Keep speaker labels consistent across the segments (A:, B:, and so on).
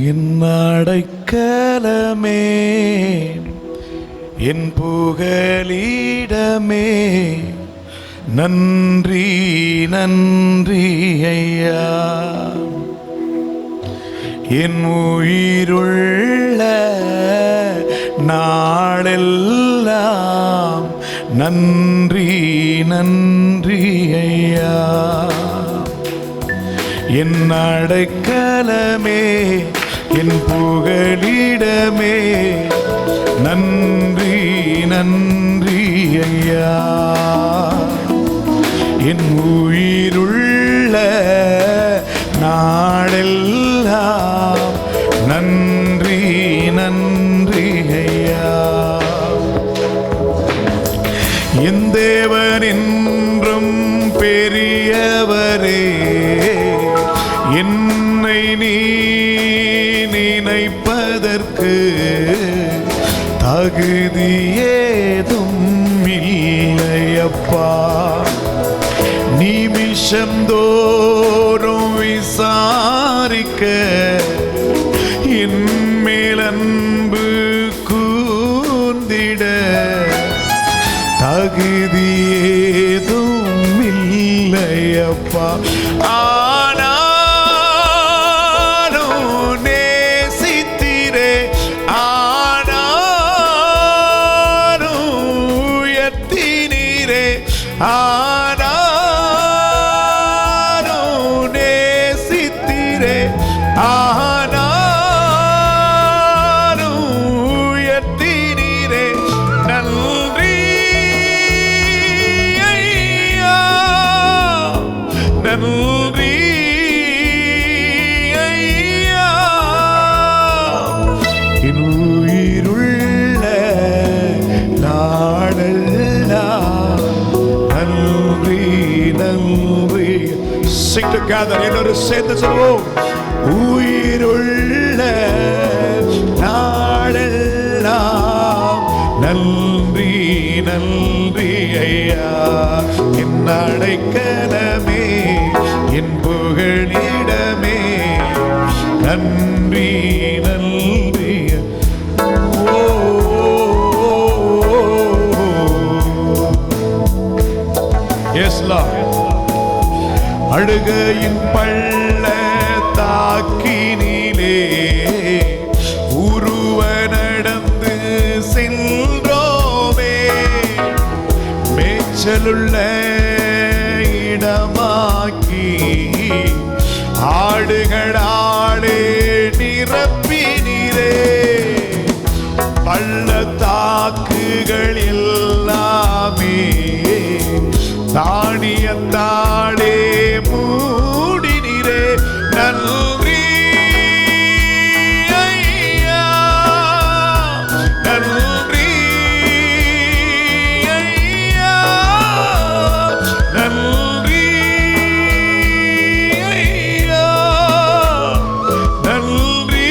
A: என் அடைக்கலமே, என் புகலிடமே, நன்றி நன்றி ஐயா. என் உயிருள்ள நாளெல்லாம் நன்றி நன்றி ஐயா. என் அடைக்கலமே, என் புகலிடமே, நன்றி நன்றி ஐயா. என் உயிருள்ள நாளெல்லாம் நன்றி நன்றி ஐயா. என் தேவன் என்றும் பெரியவரே, என்னை நீ நினைப்பதற்கு தகுதி ஏதும் இல்லையப்பா. நிமிஷந்தோறும் விசாரிக்க என் மேல் அன்பு கூர்ந்திட தகுதி ஏதும் இல்லையப்பா. ஆனாலும் நேசித்திரே, ஆனாலும் உயர்த்தினீரே, ஆனாலும் நேசித்திரே, ஆனாலும் உயர்த்தினீரே, நன்றி ஐயா, நன்றி ஐயா. என் உயிருள்ள நாடெல்லாம் நன்றி நன்றி. Sing together, எல்லாரும் சேர்ந்து சொல்வோம். உயிருள்ள நாடெல்லாம் நன்றி நன்றி ஐயா. என் அடைக்கலமே, என் புகழிடமே, நன்றி நன்றி. ஓ எஸ் லார்ட். அழுகையின் பள்ளத்தாக்கினிலே உருவ நடந்து சென்றோமே, மேய்ச்சலுள்ள இடமாக்கி ஆடுகளாலே நிரப்பினீரே. பள்ளத்தாக்குகள் எல்லாமே தானியத்தாளே மூடினீரே, நன்றி ஐயா, நன்றி ஐயா, நன்றி ஐயா, நன்றி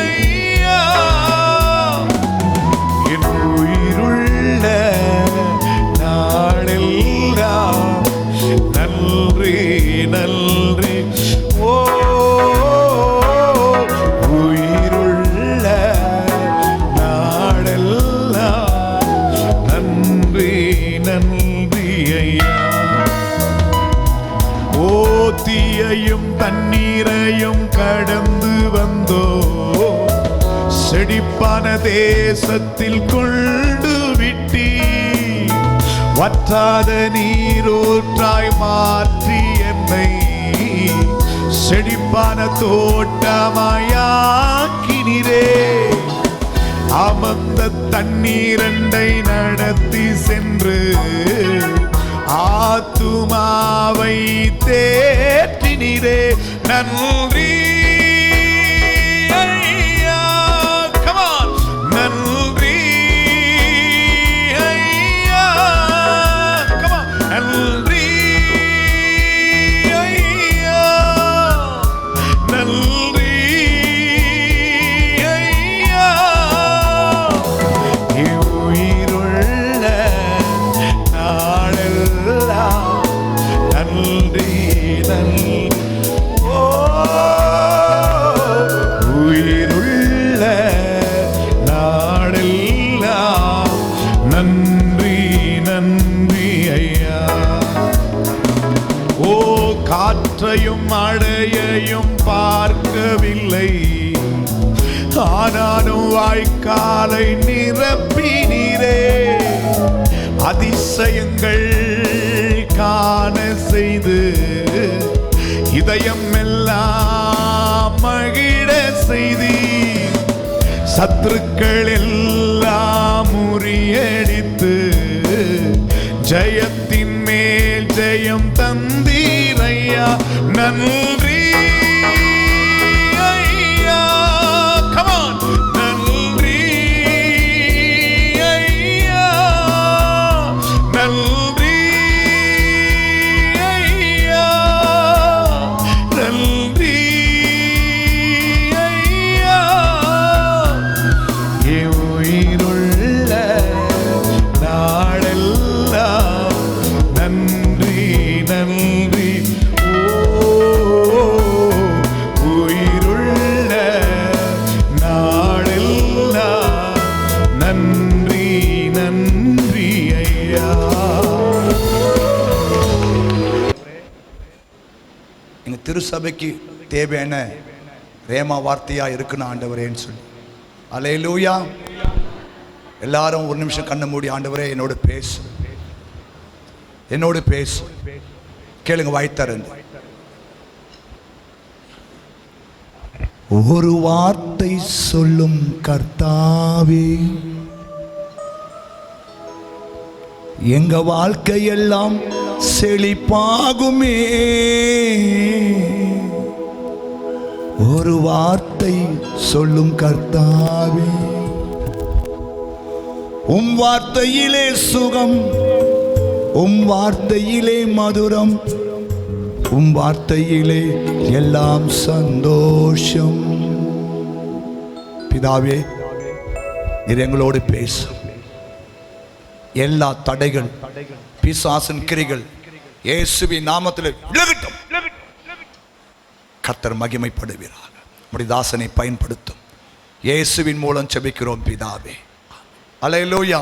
A: ஐயா. என் உயிருள்ள நாளெல்லாம் நன்றி நன்றி. ஓ உயிருள்ள நாளெல்லாம் நன்றி நன்றி ஐயா. ஓ தீயையும் தண்ணீரையும் கடந்து வந்தோ, செழிப்பான தேசத்தில் கொண்டு விட்டி, வற்றாத நீரூற்றாய் மாற்றி என்னை செழிப்பான தோட்டமாயாக்கினீரே. அமர்ந்த தண்ணீரண்டை நடத்தி சென்று ஆத்துமாவை தேற்றினீரே, நன்றி ஐயா. Come on, நன்றி ஐயா. Come on, நன்றி ஐயா, நன்றி ஐயா. உயிருள்ள நாளெல்லாம் நன்றி நன்றி. ஓ ஆனாலும் வாய்க்காலை நிரப்பினீரே, அதிசயங்கள் காண செய்து இதயம் எல்லாம் மகிழ செய்தி, சத்துருக்கள் எல்லாம் முறியடித்து ஜெயத்தின் மேல் ஜெயம் தந்தீரையா. நன்றி ஐயா, கமான், நன்றி ஐயா, நன்றி ஐயா, நன்றி ஐயா. உயிருள்ள நாளெல்லாம் நன்றி நன்றி. உயிருள்ள நாளெல்லாம் நன்றி நன்றி ஐயா.
B: எங்க திருசபைக்கு தேவையான ரேமா வார்த்தையா இருக்குன்னு ஆண்டவரேன்னு சொல்லி, அல்லேலூயா. எல்லாரும் ஒரு நிமிஷம் கண்ணை மூடி, ஆண்டவரே என்னோடு பேசு, என்னோடு பேசு. கேளுங்க, வாய்த்தரந்து ஒரு வார்த்தை சொல்லும் கர்த்தாவே, எங்க வாழ்க்கையெல்லாம் செழிப்பாகுமே. ஒரு வார்த்தை சொல்லும் கர்த்தாவே, உம் வார்த்தையிலே சுகம், உம் வார்த்தையிலே மதுரம், உம் வார்த்தையிலே எல்லாம் சந்தோஷம். பிதாவே, நீர் எங்களோடு பேசு. எல்லா தடைகள், பிசாசின் கிரிகள் இயேசுவின் நாமத்தில் விலகட்டும். கர்த்தர் மகிமைப்படுவீராக. உம்முடைய தாசனை பயன்படுத்தும். இயேசுவின் மூலம் ஜெபிக்கிறோம் பிதாவே, அல்லேலூயா.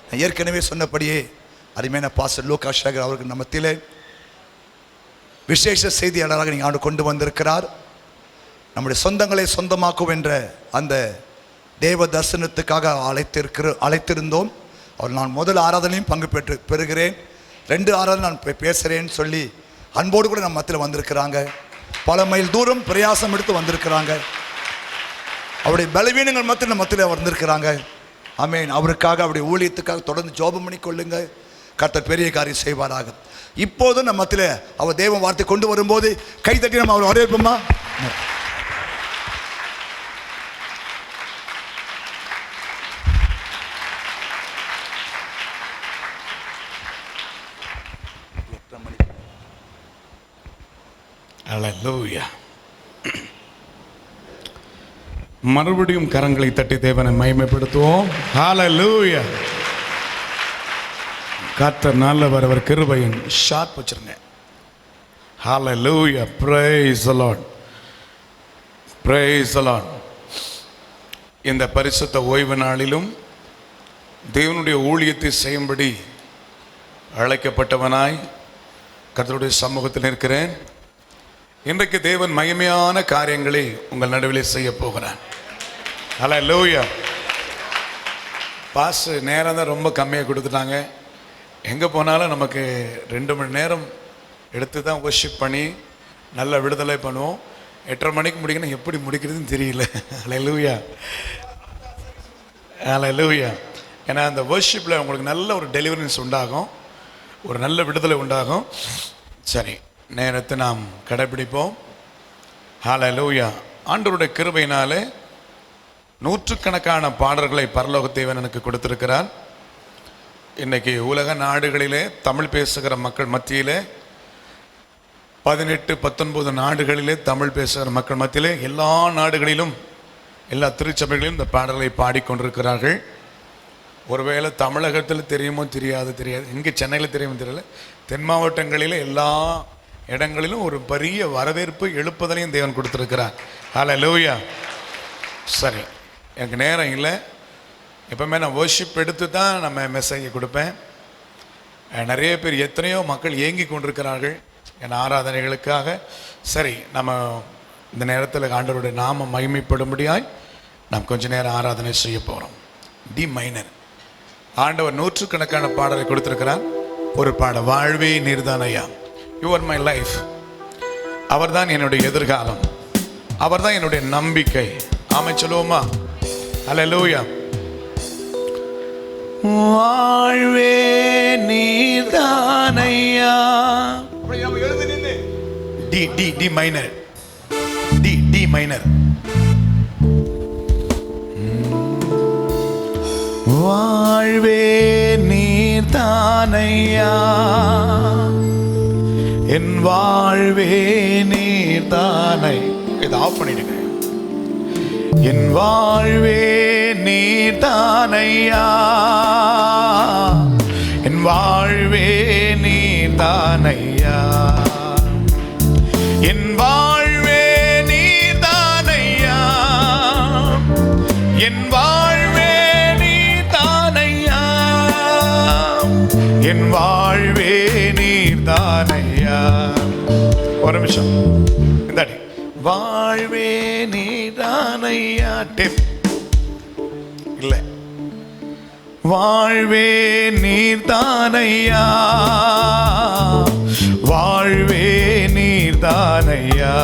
B: நான் ஏற்கனவே சொன்னபடியே அருமையான பாஸ்டர் லூக்கா சேகர் அவருக்கு மத்தியிலே விசேஷ செய்தியாளராக நீங்கள் ஆண்டு கொண்டு வந்திருக்கிறார். நம்முடைய சொந்தங்களை சொந்தமாக்கும் என்ற அந்த தேவ தரிசனத்துக்காக அழைத்திருந்தோம். அவர் நான் முதல் ஆராதனையும் பங்கு பெறுகிறேன், 2 ஆராதனை நான் பேசுகிறேன்னு சொல்லி அன்போடு கூட நம்ம மத்தியில் வந்திருக்கிறாங்க. பல மைல் தூரம் பிரயாசம் எடுத்து வந்திருக்கிறாங்க. அவருடைய பலவீனங்கள் மத்தியில் வந்திருக்கிறாங்க. ஆமென். அவருக்காக, அவருடைய ஊழியத்துக்காக தொடர்ந்து ஜெபம் பண்ணி கொள்ளுங்க. கர்த்தர் பெரிய காரியம் செய்வாராக. இப்போதும் நம்ம மத்தியில் அவர் தேவ வார்த்தை கொண்டு வரும்போது கைதட்டி நம்ம அவர் வரவேற்போமா?
A: அல்லேலூயா. மறுபடியும் கரங்களை தட்டி தேவனை மகிமைப்படுத்துவோம். ஹல்லேலூயா. கர்த்தர் நல்லவர், அவர் கிருபையின் ஷார்ட் வச்சிருங்க. Hallelujah. Praise the Lord, praise the Lord. இந்த பரிசுத்த ஓய்வு நாளிலும் தேவனுடைய ஊழியத்தை செய்யும்படி அழைக்கப்பட்டவனாய் கர்த்தருடைய சமூகத்தில் இருக்கிறேன். இன்றைக்கு தேவன் மகிமையான காரியங்களை உங்கள் நடுவிலே செய்ய போகிறார். ஹல்லேலூயா. பாஸ் நேரம் தான் ரொம்ப கம்மியாக கொடுத்துட்டாங்க. எங்கே போனாலும் நமக்கு 2 மணி நேரம் எடுத்து தான் வர்ஷிப் பண்ணி நல்ல விடுதலை பண்ணுவோம். 8:30 மணிக்கு முடிக்கணும், எப்படி முடிக்கிறதுன்னு தெரியல. ஹல்லேலூயா, ஹல்லேலூயா. ஏன்னா அந்த வர்ஷிப்பில் உங்களுக்கு நல்ல ஒரு டெலிவரன்ஸ் உண்டாகும், ஒரு நல்ல விடுதலை உண்டாகும். சரி, நேரத்தை நாம் கடைபிடிப்போம். ஹல்லேலூயா. ஆண்டவருடைய கிருபையினாலே நூற்றுக்கணக்கான பாடல்களை பரலோக தேவன் எனக்கு கொடுத்திருக்கிறார். இன்றைக்கி உலக நாடுகளிலே தமிழ் பேசுகிற மக்கள் மத்தியிலே 18-19 நாடுகளிலே தமிழ் பேசுகிற மக்கள் மத்தியிலே எல்லா நாடுகளிலும் எல்லா திருச்சபைகளிலும் இந்த பாடல்களை பாடிக்கொண்டிருக்கிறார்கள். ஒருவேளை தமிழகத்தில் தெரியுமோ தெரியாது, இங்கே சென்னையில் தெரியுமோ தெரியல, தென் மாவட்டங்களில் எல்லா இடங்களிலும் ஒரு பெரிய வரவேற்பு எழுப்புதலையும் தேவன் கொடுத்துருக்கிறார். ஹல்லேலூயா. சரி, எனக்கு நேரம் இல்லை. எப்பவுமே நான் வர்ஷிப் எடுத்து தான் நம்ம மெசேஜ் கொடுப்பேன். நிறைய பேர், எத்தனையோ மக்கள் ஏங்கி கொண்டிருக்கிறார்கள் என் ஆராதனைகளுக்காக. சரி, நம்ம இந்த நேரத்தில் ஆண்டவருடைய நாமம் மகிமைப்படும்படியாய் நாம் கொஞ்ச நேரம் ஆராதனை செய்ய போகிறோம். D minor. ஆண்டவர் நூற்றுக்கணக்கான பாடலை கொடுத்திருக்கிறார். ஒரு பாட, வாழ்வே நீர்தானையா, யூ ஆர் மை லைஃப். அவர் தான் என்னுடைய எதிர்காலம், அவர் தான் என்னுடைய நம்பிக்கை. ஆமை சொல்லுவோமா? அல்லேலூயா. வாழ்வே நீர்தானையா. D D D minor, D D minor. வாழ்வே நீர்தானையா, என் வாழ்வே நீர்தானை. இதை ஆஃப் பண்ணிடுங்க. என் வாழ்வே நீர்தானையா, என் வாழ்வே நீர்தானையா, என் வாழ்வே நீர்தானையா, என் வாழ்வே நீர்தானையா, என் வாழ்வே நீர்தானையா. ஒரு நிமிஷம். இந்தாடி. வாழ்வே நீர்தானையா. டேப் இல்ல. வாழ்வே நீர்தானையா, வாழ்வே நீர்தானையா,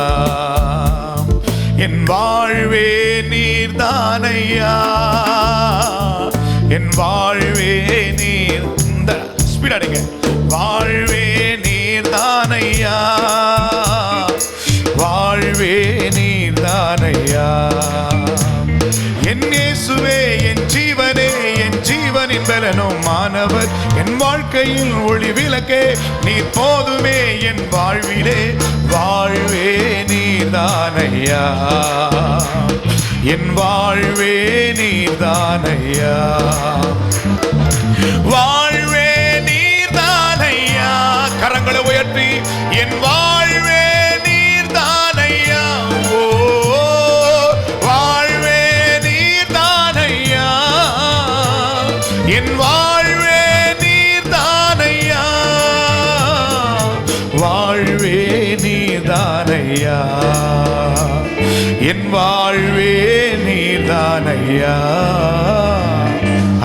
A: என் வாழ்வே நீர்தானையா, என் வாழ்வே நீர். இந்த ஸ்பீட் அடிங்க. வாழ்வே நீர்தானையா, வாழ்வே நீர்தானையா, என் இயேசுவே என் ஜீவனே, என் ஜீவனின் பலனும் மானவர், என் வாழ்க்கையில் ஒளி விளக்கே நீர் போதுமே என் வாழ்விலே. வாழ்வே நீர்தானையா, என் வாழ்வே நீர்தானையா, வாழ்வே நீர்தானையா. கரங்களை உயர்த்தி என் வாழ்வே நீர்தானையா. ஓ வாழ்வே நீர்தானையா, என் வாழ்வே நீர்தானையா, வாழ்வே நீர்தானையா, என் வாழ்வே நீர்தானையா.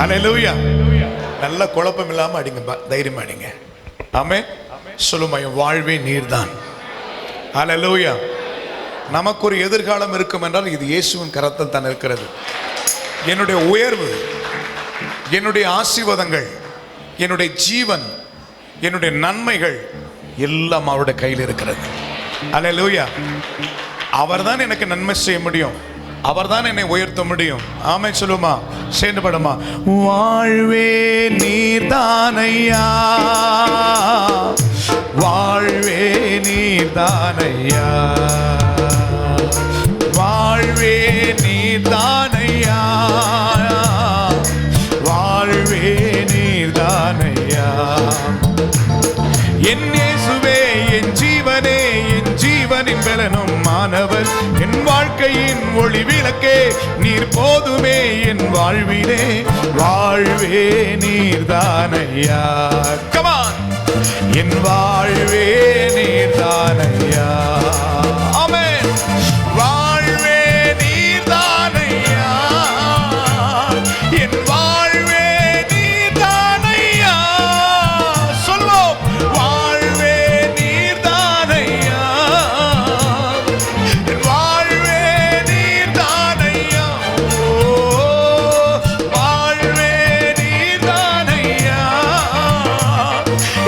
A: அல்லேலூயா. நல்ல குழப்பம் இல்லாம அடிங்க, தைரியமா அடிங்க. ஆமென். சொல்லுமா, என் வாழ்வே நீர்தான். அல்லேலூயா. நமக்கு ஒரு எதிர்காலம் இருக்கும் என்றால் இது இயேசுவின் கரத்தில் தான் இருக்கிறது. என்னுடைய உயர்வு, என்னுடைய ஆசீர்வாதங்கள், என்னுடைய ஜீவன், என்னுடைய நன்மைகள் எல்லாம் அவருடைய கையில் இருக்கிறது. அல்லேலூயா. அவர்தான் எனக்கு நன்மை செய்ய முடியும், அவர்தான் என்னை உயர்த்த முடியும். ஆமென் சொல்லுமா, சேர்ந்து படுமா. வாழ்வே நீர்தானையா, வாழ்வே நீர்தானையா, வாழ்வே நீர்தானையா, வாழ்வே நீர்தானையா, என் இயேசுவே என் ஜீவனே, என் ஜீவனின் பலனும் மானவர், என் வாழ்க்கையின் ஒளி விளக்கே நீர் போதுமே என் வாழ்விலே. வாழ்வே நீர்தானையா. Come on. என் வாழ்வே நீர்தானையா. ஆமென். வாழ்வே நீர்தானையா, என் வாழ்வே நீர்தானையா. சொல்வோம். வாழ்வே நீர்தானையா, என் வாழ்வே நீர்தானையா. ஓ வாழ்வே நீர்தானையா,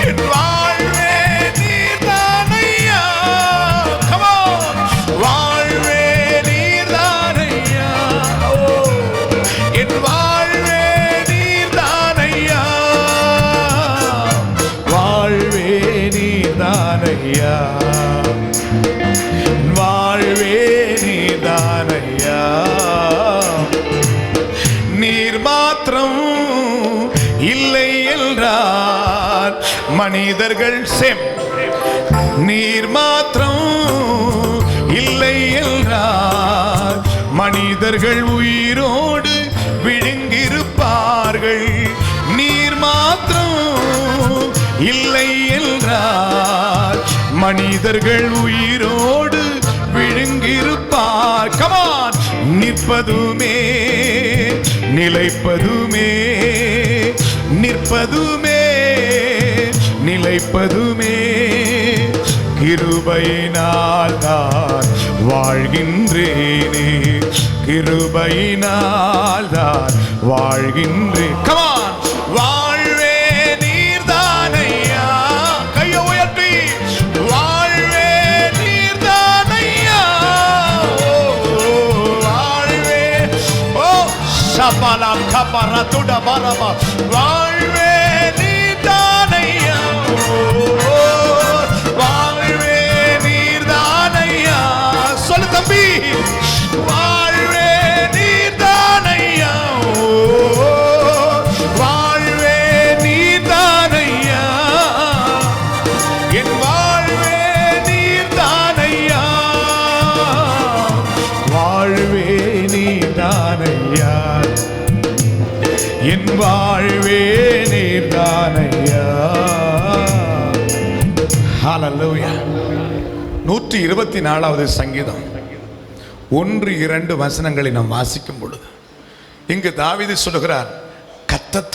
A: என் வாழ்வே நீர்தானையா. Come on. வாழ்வே நீர்தானையா. ஓ என் வாழ்வே நீர்தானையா, வாழ்வே நீர்தானையா, வாழ்வே நீர்தானையா. நீர் மாத்திரம் இல்லை என்றார் மனிதர்கள் செம். நீர் மாத்திரம் இல்லை என்றார் மனிதர்கள் உயிரோடு விழுங்கிருப்பார்கள். நீர் மாத்திரம் இல்லை என்றார் மனிதர்கள் உயிரோடு விழுங்கிருப்பார். கமான். நிற்பதுமே நிலைப்பதுமே நிற்பதுமே நிலைப்பதுமே கிருபையினால் தான் வாழ்கின்றேனே கிருபையினால் தான் வாழ்கின்றேன். Come on. வாழ்வே நீர்தானையா, கையை உயர்த்தி வாழ்வே நீர்தானையா, வாழ்வே ஓ சபலா கபரா துட பரமா வாழ்வே நீர்தானையா, வாழ்வே நீர்தானையா. சொல்லு தம்பி, வாழ்வே நீர்தானையா, வாழ்வே நீர்தானையா, என் வாழ்வே நீர்தானையா, வாழ்வே நீர்தானையா, என் வாழ்வே நீர்தானையா. ஹல்லேலூயா. 124வது சங்கீதம் 1-2 வசனங்களை நாம் வாசிக்கும் பொழுது இங்கு தாவீது சொல்லுகிறார், கர்த்தர்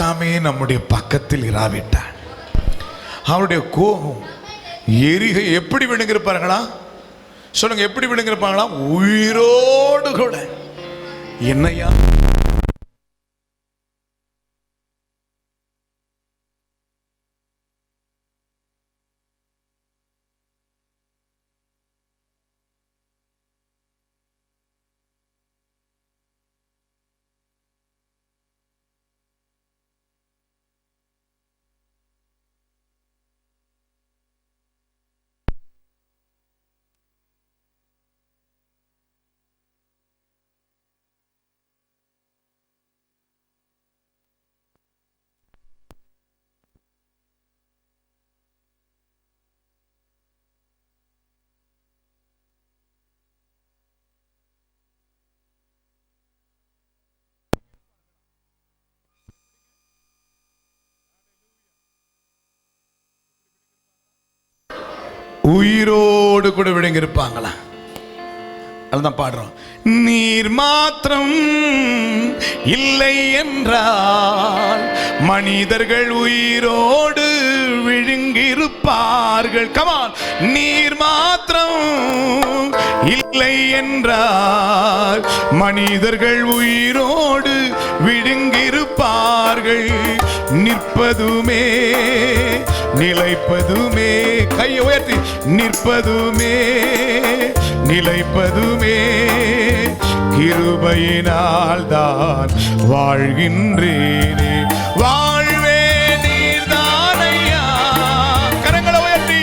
A: நம்முடைய பக்கத்தில் இராவிட்டார் அவருடைய கோபம் எரிகை எப்படி விழுங்கிருப்பார்களா? சொல்லுங்க, எப்படி விழுங்கிருப்பாங்களா? உயிரோடு கூட. என்னையா உயிரோடு கூட விழுங்கிருப்பாங்களா? அதுதான் பாடுறோம். நீர் மாத்திரம் இல்லை என்றால் மனிதர்கள் உயிரோடு விழுங்கிருப்பார்கள். கமான். நீர் மாத்திரம் இல்லை என்றால் மனிதர்கள் உயிரோடு விழுங்கிருப்பார்கள். நிற்பதுமே நிலைப்பதுமே, கையை உயர்த்தி, நிற்பதுமே நிலைப்பதுமே கிருபையினால் தான் வாழ்கின்றேனே. வாழ்வே நீர்தானையா, கரங்களை உயர்த்தி,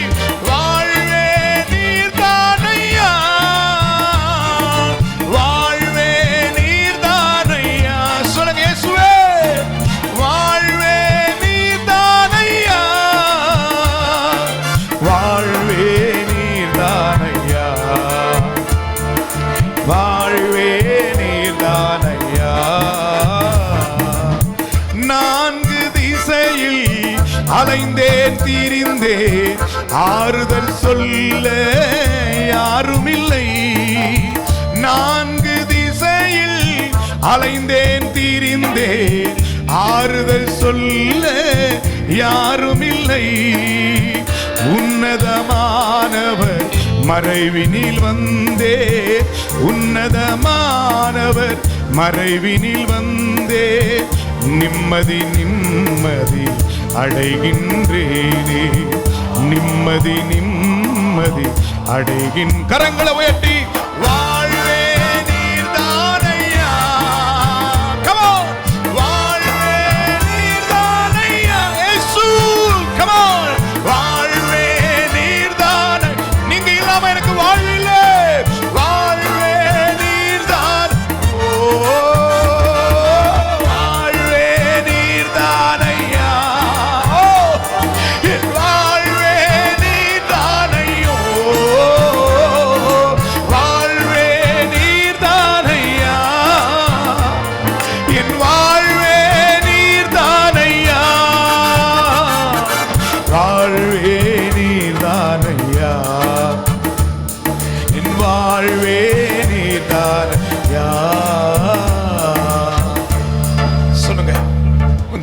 A: வாழ்வே நீர்தானையா, வாழ்வே நீர்தானையா. சொல்லுங்க இயேசுவே, வாழ்வே நீர்தானையா, வாழ்வே நீர்தானையா, வாழ்வே நீர்தானையா. 4 திசையில் அலைந்தேன் திரிந்தேன், ஆறுதல் சொல்ல யாருமில்லை. 4 திசையில் அலைந்தேன் திரிந்தேன், ஆறுதல் சொல்ல யாருமில்லை. உன்னதமானவர் மறைவினில் வந்தே, உன்னதமானவர் மறைவினில் வந்தே, நிம்மதி நிம்மதி அடைகின்றேனே, நிம்மதி நிம்மதி அடைகின். கரங்களை உயர்த்தி, வாழ்வே நீர்தானையா, come on, வாழ்வே நீர்தானையா, இயேசு, come on, வாழ்வே நீர்தானை. நீங்க இல்லாம எனக்கு வாழ்வில்லை, வாழ்வே நீர்தான். ஓ வாழ்வே நீர்தானையா, ஓ என் வாழ்வே நீர்தானையோ,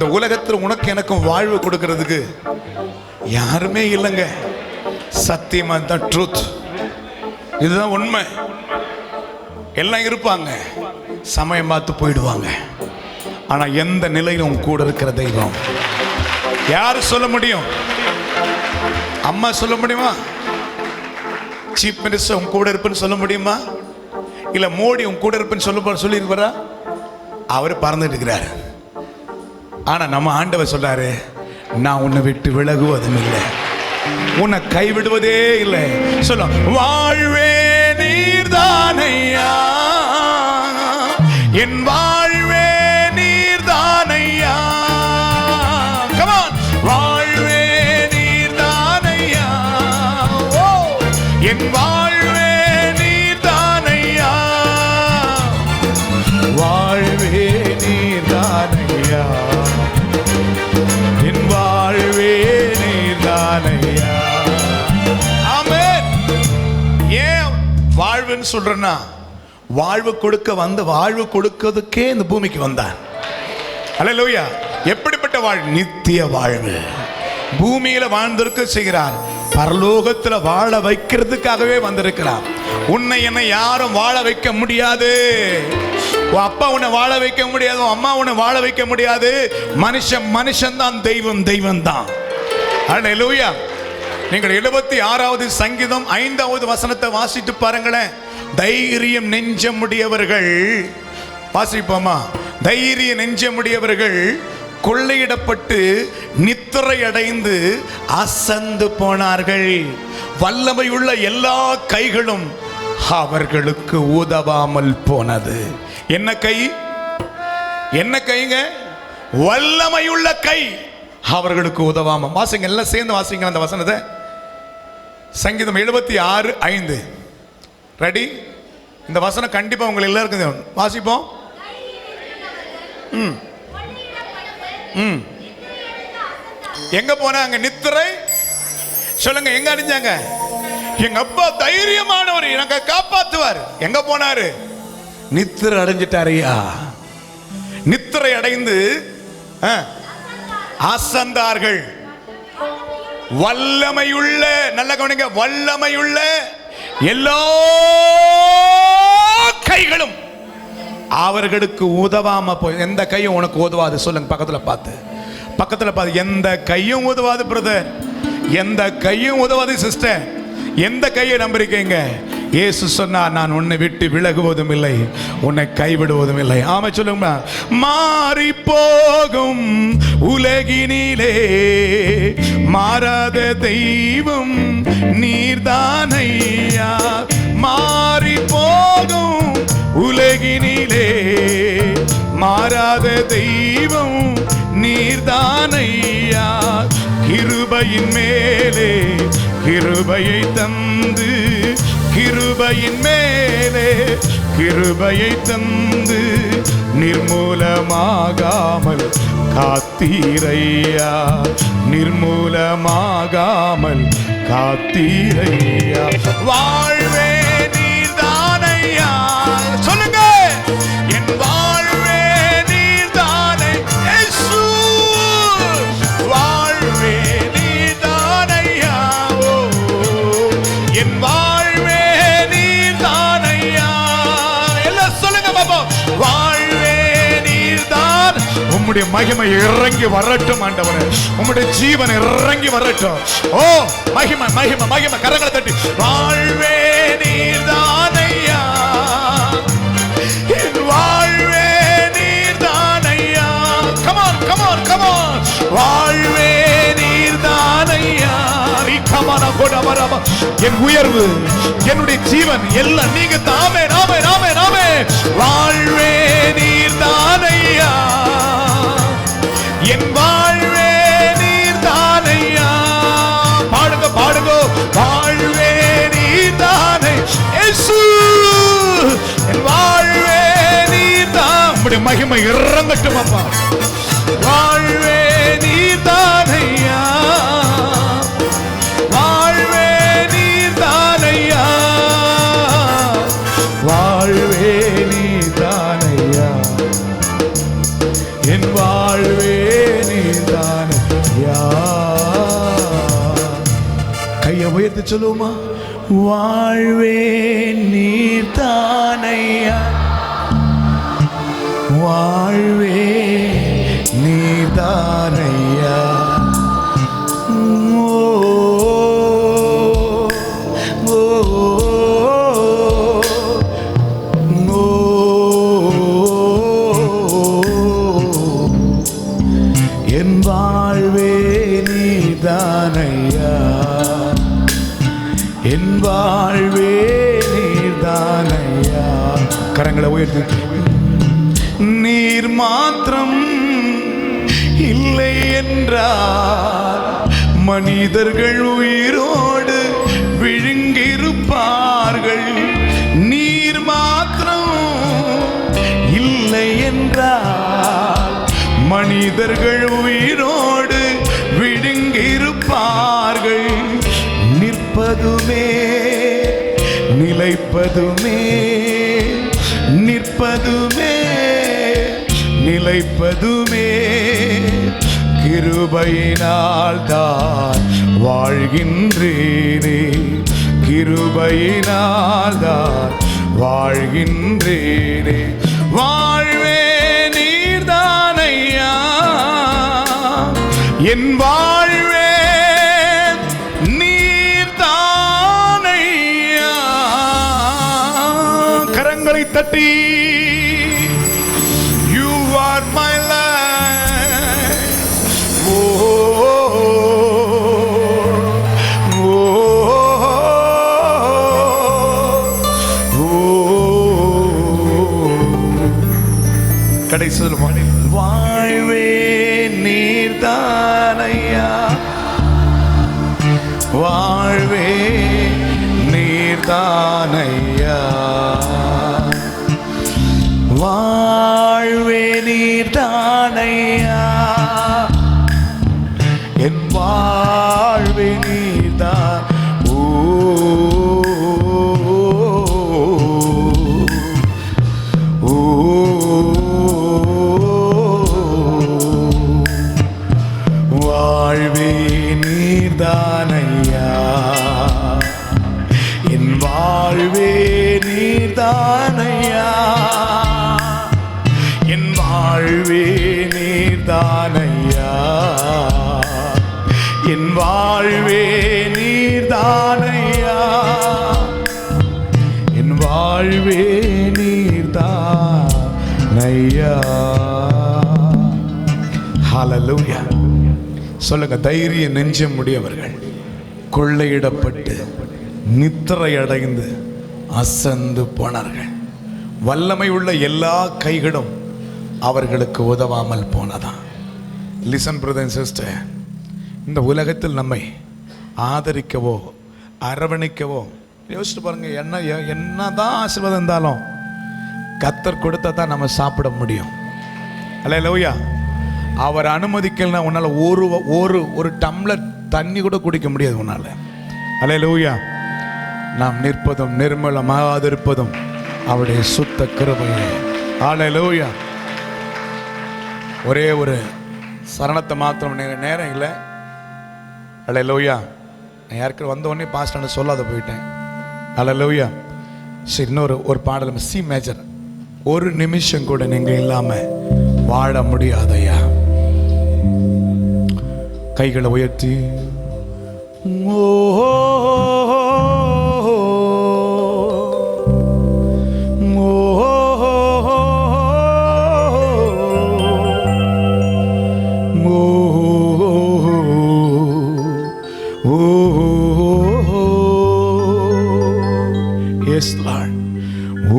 A: இந்த உலகத்தில் உனக்கு எனக்கும் வாழ்வு கொடுக்கிறதுக்கு யாருமே இல்லைங்க. சத்தியமா தான் ட்ரூத், இதுதான் உண்மை. எல்லாம் இருப்பாங்க, சமயம் பார்த்து போயிடுவாங்க. ஆனா எந்த நிலையிலும் உன் கூட இருக்கிற தெய்வம் யாரு சொல்ல முடியும்? அம்மா சொல்ல முடியுமா? சீஃப் மினிஸ்டர் உன் கூட இருப்பேன்னு சொல்ல முடியுமா? இல்ல மோடி உன் கூட இருப்பேன்னு சொல்லியிருப்பாரா? அவர் பறந்துட்டு இருக்கிறாரு. ஆனா நம்ம ஆண்டவர் சொல்றாரு, நான் உன்னை விட்டு விலகுவதும் இல்லை, உன்னை கைவிடுவதே இல்லை. சொல்ல, வாழ்வே நீர்தானையா, என் வாழ்வே நீர்தானையா. Come on. வாழ்வே நீர்தானையா, ஓ என் வாழ்வே நீர்தானையா, வாழ்வே நீர்தானையா, என் வாழ்வே நீர்தானையா. ஆமென். ஏன் வாழ்வுன்னு சொல்றேன்னா, வாழ்வு கொடுக்க வந்த, வாழ்வு கொடுக்கிறதுக்கே இந்த பூமிக்கு வந்தான். அல்லேலூயா. எப்படிப்பட்ட வாழ்வு? நித்திய வாழ்வு. பூமியில வாழ்ந்திருக்க செய்கிறார், பரலோகத்துல வாழ வைக்கிறதுக்காகவே வந்திருக்கிறார். உன்னை என்னை யாரும் வாழ வைக்க முடியாது. உன் அப்பா உன்னை வாழ வைக்க முடியாது, உன் அம்மா உன்னை வாழ வைக்க முடியாது. மனுஷன் தான், தெய்வம் தெய்வம் தான். அல்லேலூயா. நீங்கள் 76வது சங்கீதம் 5வது வசனத்தை வாசித்து பாருங்களேன். தைரியம் நெஞ்சமுடையவர்கள், வாசிப்போமா? தைரிய நெஞ்சமுடையவர்கள் கொள்ளையிடப்பட்டு நித்திரை அடைந்து அசந்து போனார்கள். வல்லமையுள்ள எல்லா கைகளும் அவர்களுக்கு உதவாமல் போனது. என்ன கை? என்ன கைங்க? வல்லமையுள்ள கை அவர்களுக்கு உதவாம. வாசிங்க, எல்லாம் சேர்ந்து வாசிங்க அந்த வசனத்தை. சங்கீதம் 76:5. ரெடி? இந்த வசனம் கண்டிப்பா உங்க எல்லாருக்கும் வாசிப்போம். எங்க போனாங்க? நித்திரை. சொல்லுங்க, எங்க அடைஞ்சாங்க? எங்க அப்பா தைரியமானவர், எனக்கு காப்பாத்துவார். எங்க போனாரு? நித்திரை அடைஞ்சிட்டாரையா. நித்திரை அடைந்து அசந்தார்கள். வல்லமையுள்ள, நல்ல கவனிங்க, வல்லமையுள்ள எல்லா கைகளும் அவர்களுக்கு உதவாம போய். எந்த கையும் உனக்கு உதவாது? சொல்லுங்க, பக்கத்துல பார்த்து. எந்த கையும் உதவாது பிரதர், எந்த கையும் உதவாது சிஸ்டர். எந்த கையை நம்பிருக்கீங்க? இயேசு சொன்னார், நான் உன்னை விட்டு விலகுவதும் இல்லை, உன்னை கைவிடுவதும் இல்லை. ஆமா, சொல்லுங்க. மாறி போகும் உலகினிலே மாறாத தெய்வம் நீர்தானையா. மாறி போகும் உலகினிலே மாறாத தெய்வம் நீர்தானையா. கிருபையின் மேலே கிருபையை தந்து, கிருபையின் மேலே கிருபையை தந்து நிர்மூலமாகாமல் காத்தீரையா, நிர்மூலமாகாமல் காத்தீரையா. வாழ்வே நீர்தானையா. சொல்லுங்க, என் வாழ்வே நீர்தானை இயேசு. வாழ்வே நீர்தானையா, என் வாழ்வே நீர்தானையா. எல்லாம் சொல்லுங்க பாப்பா. வாழ்வே நீர்தான். உம்முடைய மகிமை இறங்கி வரட்டும் ஆண்டவரே, உம்முடைய ஜீவன் இறங்கி வரட்டும். ஓ மகிமை மகிமை மகிமை. கரங்களை தட்டி. வாழ்வே நீர்தானையா, என் வாழ்வே நீர்தானையா. come on come on come on. வாழ்வே நீர்தானையா. என் உயர்வு, என்னுடைய ஜீவன் எல்லாம் நீங்க தாமே நாமே நாமே நாமே. வாழ்வே நீர்தானையா, என் வாழ்வே நீர்தானையா. பாடுங்க பாடுங்க. வாழ்வே நீர்தானை இயேசு, என் வாழ்வே நீர்தான். உம்முடைய மகிமை இறங்கட்டும் அப்பா. வாழ்வே நீர்தானையா, வாழ்வே நீர்தானையா, வாழ்வே நீர்தானையா, என் வாழ்வே சேர்த்து சொல்லுவோமா? வாழ்வே நீர்தானையா, வாழ்வே நீர்தானையா. என் வாழ்வே நீர்தானையா, என் வாழ்வே நீர்தானையா. கரங்களை உயர்த்தி. நீர் மாத்திரம் இல்லை என்றால் மனிதர்கள் உயிரோடு விழுங்கியிருப்பார்கள். நீர் மாத்திரம் இல்லை என்றால் மனிதர்கள் உயிரோடு விழுங்கியிருப்பார்கள். நிற்பதுமே நிலைப்பதுமே, நிற்பதுமே நிலைப்பதுமே கிருபையினால் தான் வாழ்கின்றேனே, கிருபையினால் தான் வாழ்கின்றேனே. வாழ்வே நீர்தானையா, என் வாழ்வே நீர்தானையா. கரங்களை தட்டி. You are my life. Oh, oh, oh, oh. கடைசி வாழ்வே நீர்தானையா, வாழ்வே நீர்தானையா, வாழ்வே நீர்தானையா, என் வாழ்வே நீர்தான். ஓ ஓ வாழ்வே நீர்தானையா, என் வாழ்வே நீர்தானையா, என் வாழ்வே நீர்தானையா, என் வாழ்வே நீர்தானையா, என் வாழ்வே நீர்தானையா. ஹல்லேலூயா. சொல்லுங்க, தைரிய நெஞ்சம் உடையவர்கள் கொள்ளையிடப்பட்டு நித்திரை அடைந்து அசந்து போனார்கள். வல்லமை உள்ள எல்லா கைகளும் அவர்களுக்கு உதவாமல் போனதான். லிசன் பிரதர் அண்ட் சிஸ்டர், இந்த உலகத்தில் நம்மை ஆதரிக்கவோ அரவணைக்கவோ யோசிச்சு பாருங்க. என்னதான் ஆசீர்வாதம் இருந்தாலும் கர்த்தர் கொடுத்தா தான் நம்ம சாப்பிட முடியும். அல்லேலூயா. அவர் அனுமதிக்கலன்னா உன்னால் ஒரு டம்ளர் தண்ணி கூட குடிக்க முடியாது உன்னால். அல்லேலூயா. நாம் நிற்பதும் நிர்மலமாகாதிருப்பதும் அவருடைய சுத்த கிருபையே. அல்லேலூயா. ஒரே ஒரு சரணத்தை மாத்திரம் நேரம் இல்லை. அல்லேலூயா. நான் யாருக்கு வந்த உடனே பாஸ்டர்னு சொல்லாத போயிட்டேன். அல்லேலூயா. சரி, இன்னொரு பாடல் சி மேஜர். ஒரு நிமிஷம் கூட நீங்க இல்லாம வாழ முடியாதையா. கைகளை உயர்த்தி. ஓ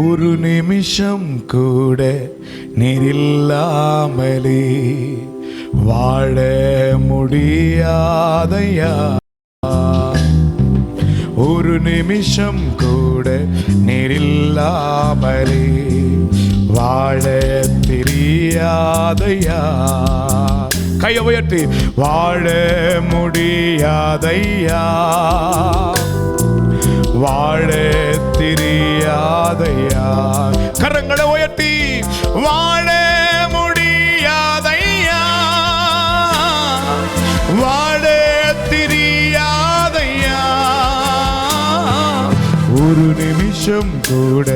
A: ஒரு நிமிஷம் கூட நீரில்லாமலே வாழ முடியாதையா. ஒரு நிமிஷம் கூட நீரில்லாமலே வாழ தெரியாதையா. கையை உயர்த்தி. வாழ முடியாதையா, வாழ தெரியாதையா. கரங்களை உயர்த்தி. வாழ முடியாதையா, வாழ தெரியாதையா, நிமிஷம் கூட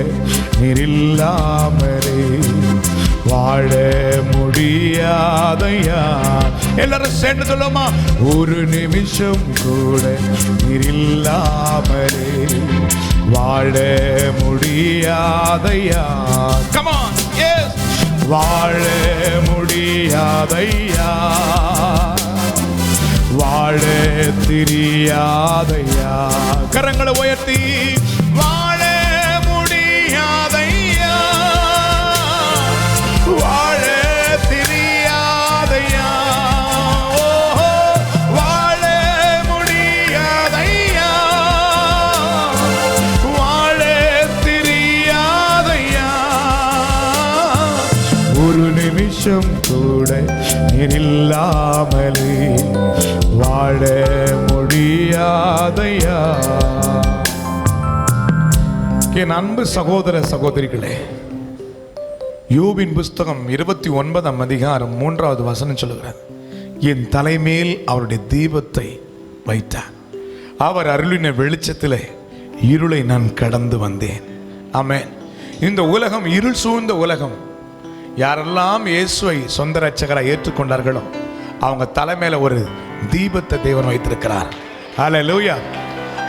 A: நீர் இல்லாமலே வாழ முடியாதையா. எல்லாரும் சேர்ந்து சொல்லுமா, ஒரு நிமிஷம் கூட நீர் இல்லாமலே வாழ முடியாதையா. Come on, yes. வாழ முடியாதையா, வாழ தெரியாதையா. கரங்களை உயர்த்தி வாழ முடியாதையா, வாழ தெரியாதையா. ஓஹோ, வாழ முடியாதையா, வாழ தெரியாதையா. ஒரு நிமிஷம் கூட நீர் இல்லாமலே வாழ முடியாதையா. என் அன்பு சகோதர சகோதரிகளே, யோபின் புஸ்தகம் 29ஆம் அதிகாரம் 3வது வசனம் சொல்லுகிறார், என் தலைமேல் அவருடைய தீபத்தை வைத்தார், அவர் அருளின வெளிச்சத்திலே இருளை நான் கடந்து வந்தேன். ஆமென். இந்த உலகம் இருள் சூழ்ந்த உலகம். யாரெல்லாம் இயேசுவை சொந்த இரட்சகராய் ஏற்றுக்கொண்டார்களோ அவங்க தலைமையில ஒரு தீபத்தை தேவன் வைத்திருக்கிறார். ஹல்லேலூயா.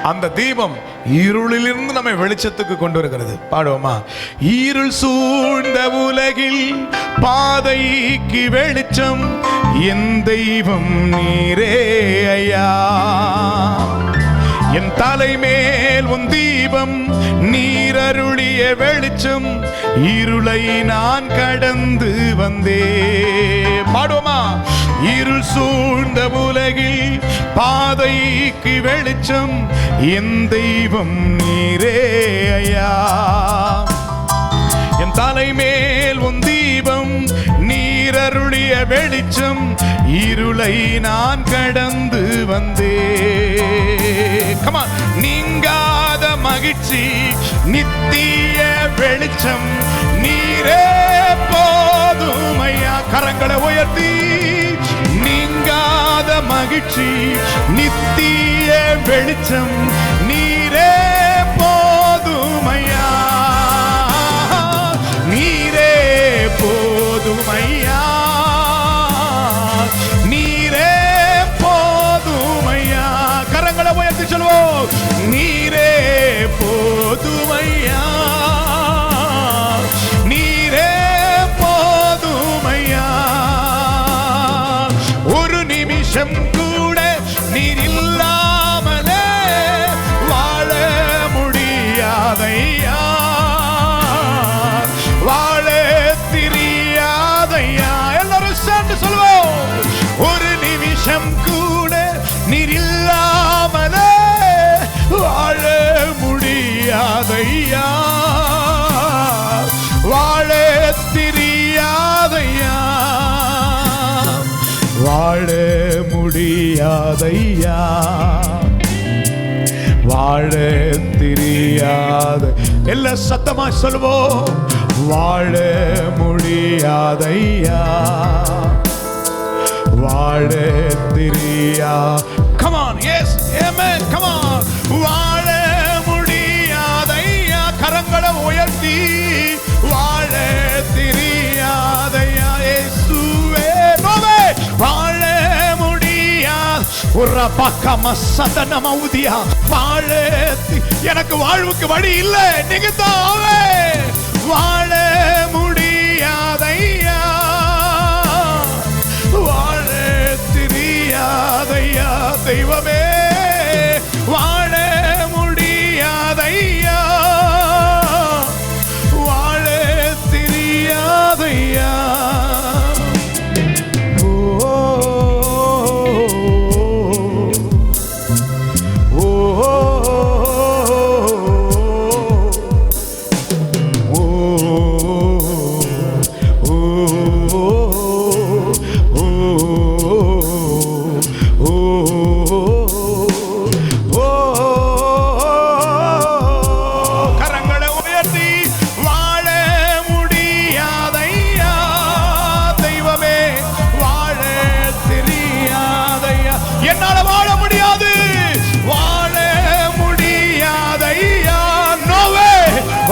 A: அந்த தீபம் இருளிலிருந்து நம்மை வெளிச்சத்துக்கு கொண்டு வருகிறது. பாடுவோமா? இருள் சூழ்ந்த உலகில் பாதைக்கு வெளிச்சம் என் தெய்வம் நீரே ஐயா. என் தலைமேல் உன் தீபம் நீர் அருளிய வெளிச்சம் இருளை நான் கடந்து வந்தே. பாடுவோமா? இருள் சூழ்ந்த உலகில் பாதைக்கு வெளிச்சம் என் தெய்வம் நீரே ஐயா. என் தலைமேல் உன் தீபம் நீர் அருளிய வெளிச்சம் இருளை நான் கடந்து வந்தே. Come on. நீங்காத மகிழ்ச்சி நித்திய வெளிச்சம் நீரே போதும் ஐயா. கரங்களை உயர்த்தி நீங்காத மகிழ்ச்சி நித்திய வெளிச்சம் நீரே போதும் ஐயா. நீரே போதும் ஐயா, நீரே போதும் ஐயா. கரங்களை உயர்த்தி சொல்வோம், நீரே போதும் ஐயா, நீரே போதும் ஐயா. ஒரு நிமிஷம் கூட நீர் இல்லாமலே வாழ முடியாதையா, வாழ தெரியாதையா. எல்லாரும் சேர்ந்து சொல்வோம், ஒரு நிமிஷம் கூட நீர் இல்லாமலே வாழ முடியாதையா, வாழ தெரியாதையா, வாழ முடியாதையா, வாழ தெரியாத. எல்லாம் சத்தமா சொல்வோம், வாழ முடியாதையா, வாழ தெரியா. Come on, yes, amen, come on. வாழ முடியாதையா. கரங்களை உயர்த்தி வாழ தெரியாதையா. இயேசுவே நோவே வாழ முடியாது. ஒரு பக்கம சதனம ஊதியா. வாழ எனக்கு வாழ்வுக்கு வழி இல்லை, நீங்க தான் வாழ முடியாதையா, வாழ தெரியாதையா. தெய்வமே வாழ முடியாதையா, வாழ தெரியாதையா. ஓ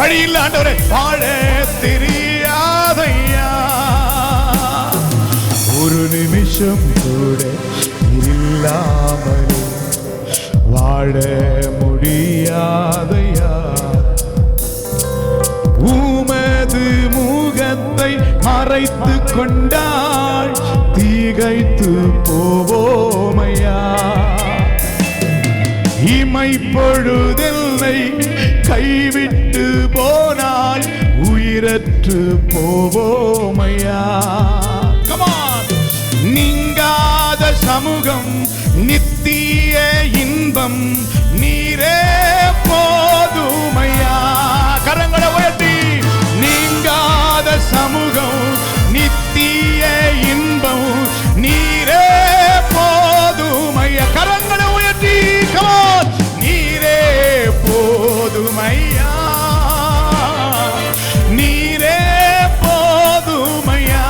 A: வழி இல்ல ஆண்டவரே, வாழ தெரியாதையா. ஒரு நிமிஷம் கூட இல்லாமல் வாழ முடியாதையா. உமது முகத்தை மறைத்து கொண்டாள் தீகைத்து போவோமையா. இமை பொழுதெல்லை கைவிட்டு போனால் உயிரற்று போவோமையா. நீங்காத சமூகம் நித்திய இன்பம் நீரே போதுமையா. கரங்களை உயர்த்தி, நீங்காத சமூகம் நித்திய இன்பம் நீரே போதுமையா. கரங்களை உயர்த்தி, கமான், நீரே போதுமையா, நீரே போதுமையா.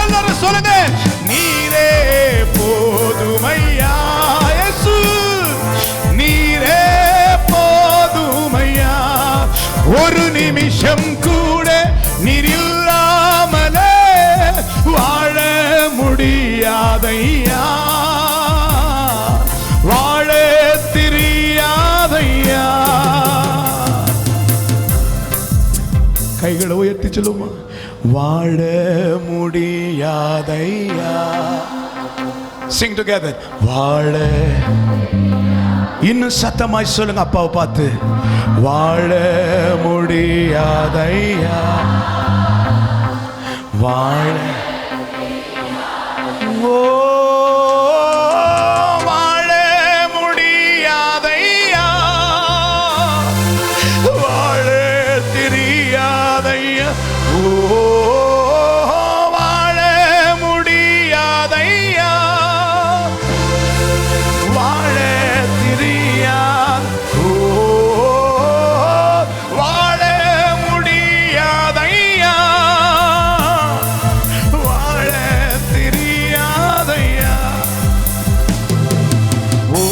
A: எல்லாரும் சொல்லுங்க, நீரே போதுமையா. இயேசு நீரே போதுமையா. ஒரு நிமிஷம் கூட நீர் இல்லாமலே வாழ முடியாதையா, வாழ தெரியாதையா. கைகளை உயர்த்தி சொல்லுமா, வாழ முடியாதையா. Sing together. வாழ, இன்னும் சத்தமாய் சொல்லுங்க அப்பாவை பார்த்து, வாழ முடியாதையா, வாழ. ஓ வாழ முடியாதையா, வாழ தெரியாதையா. ஓ வாழ முடியாதையா, வாழ தெரியாது. ஓ வாழ முடியாதையா, வாழ தெரியாதையா. ஓ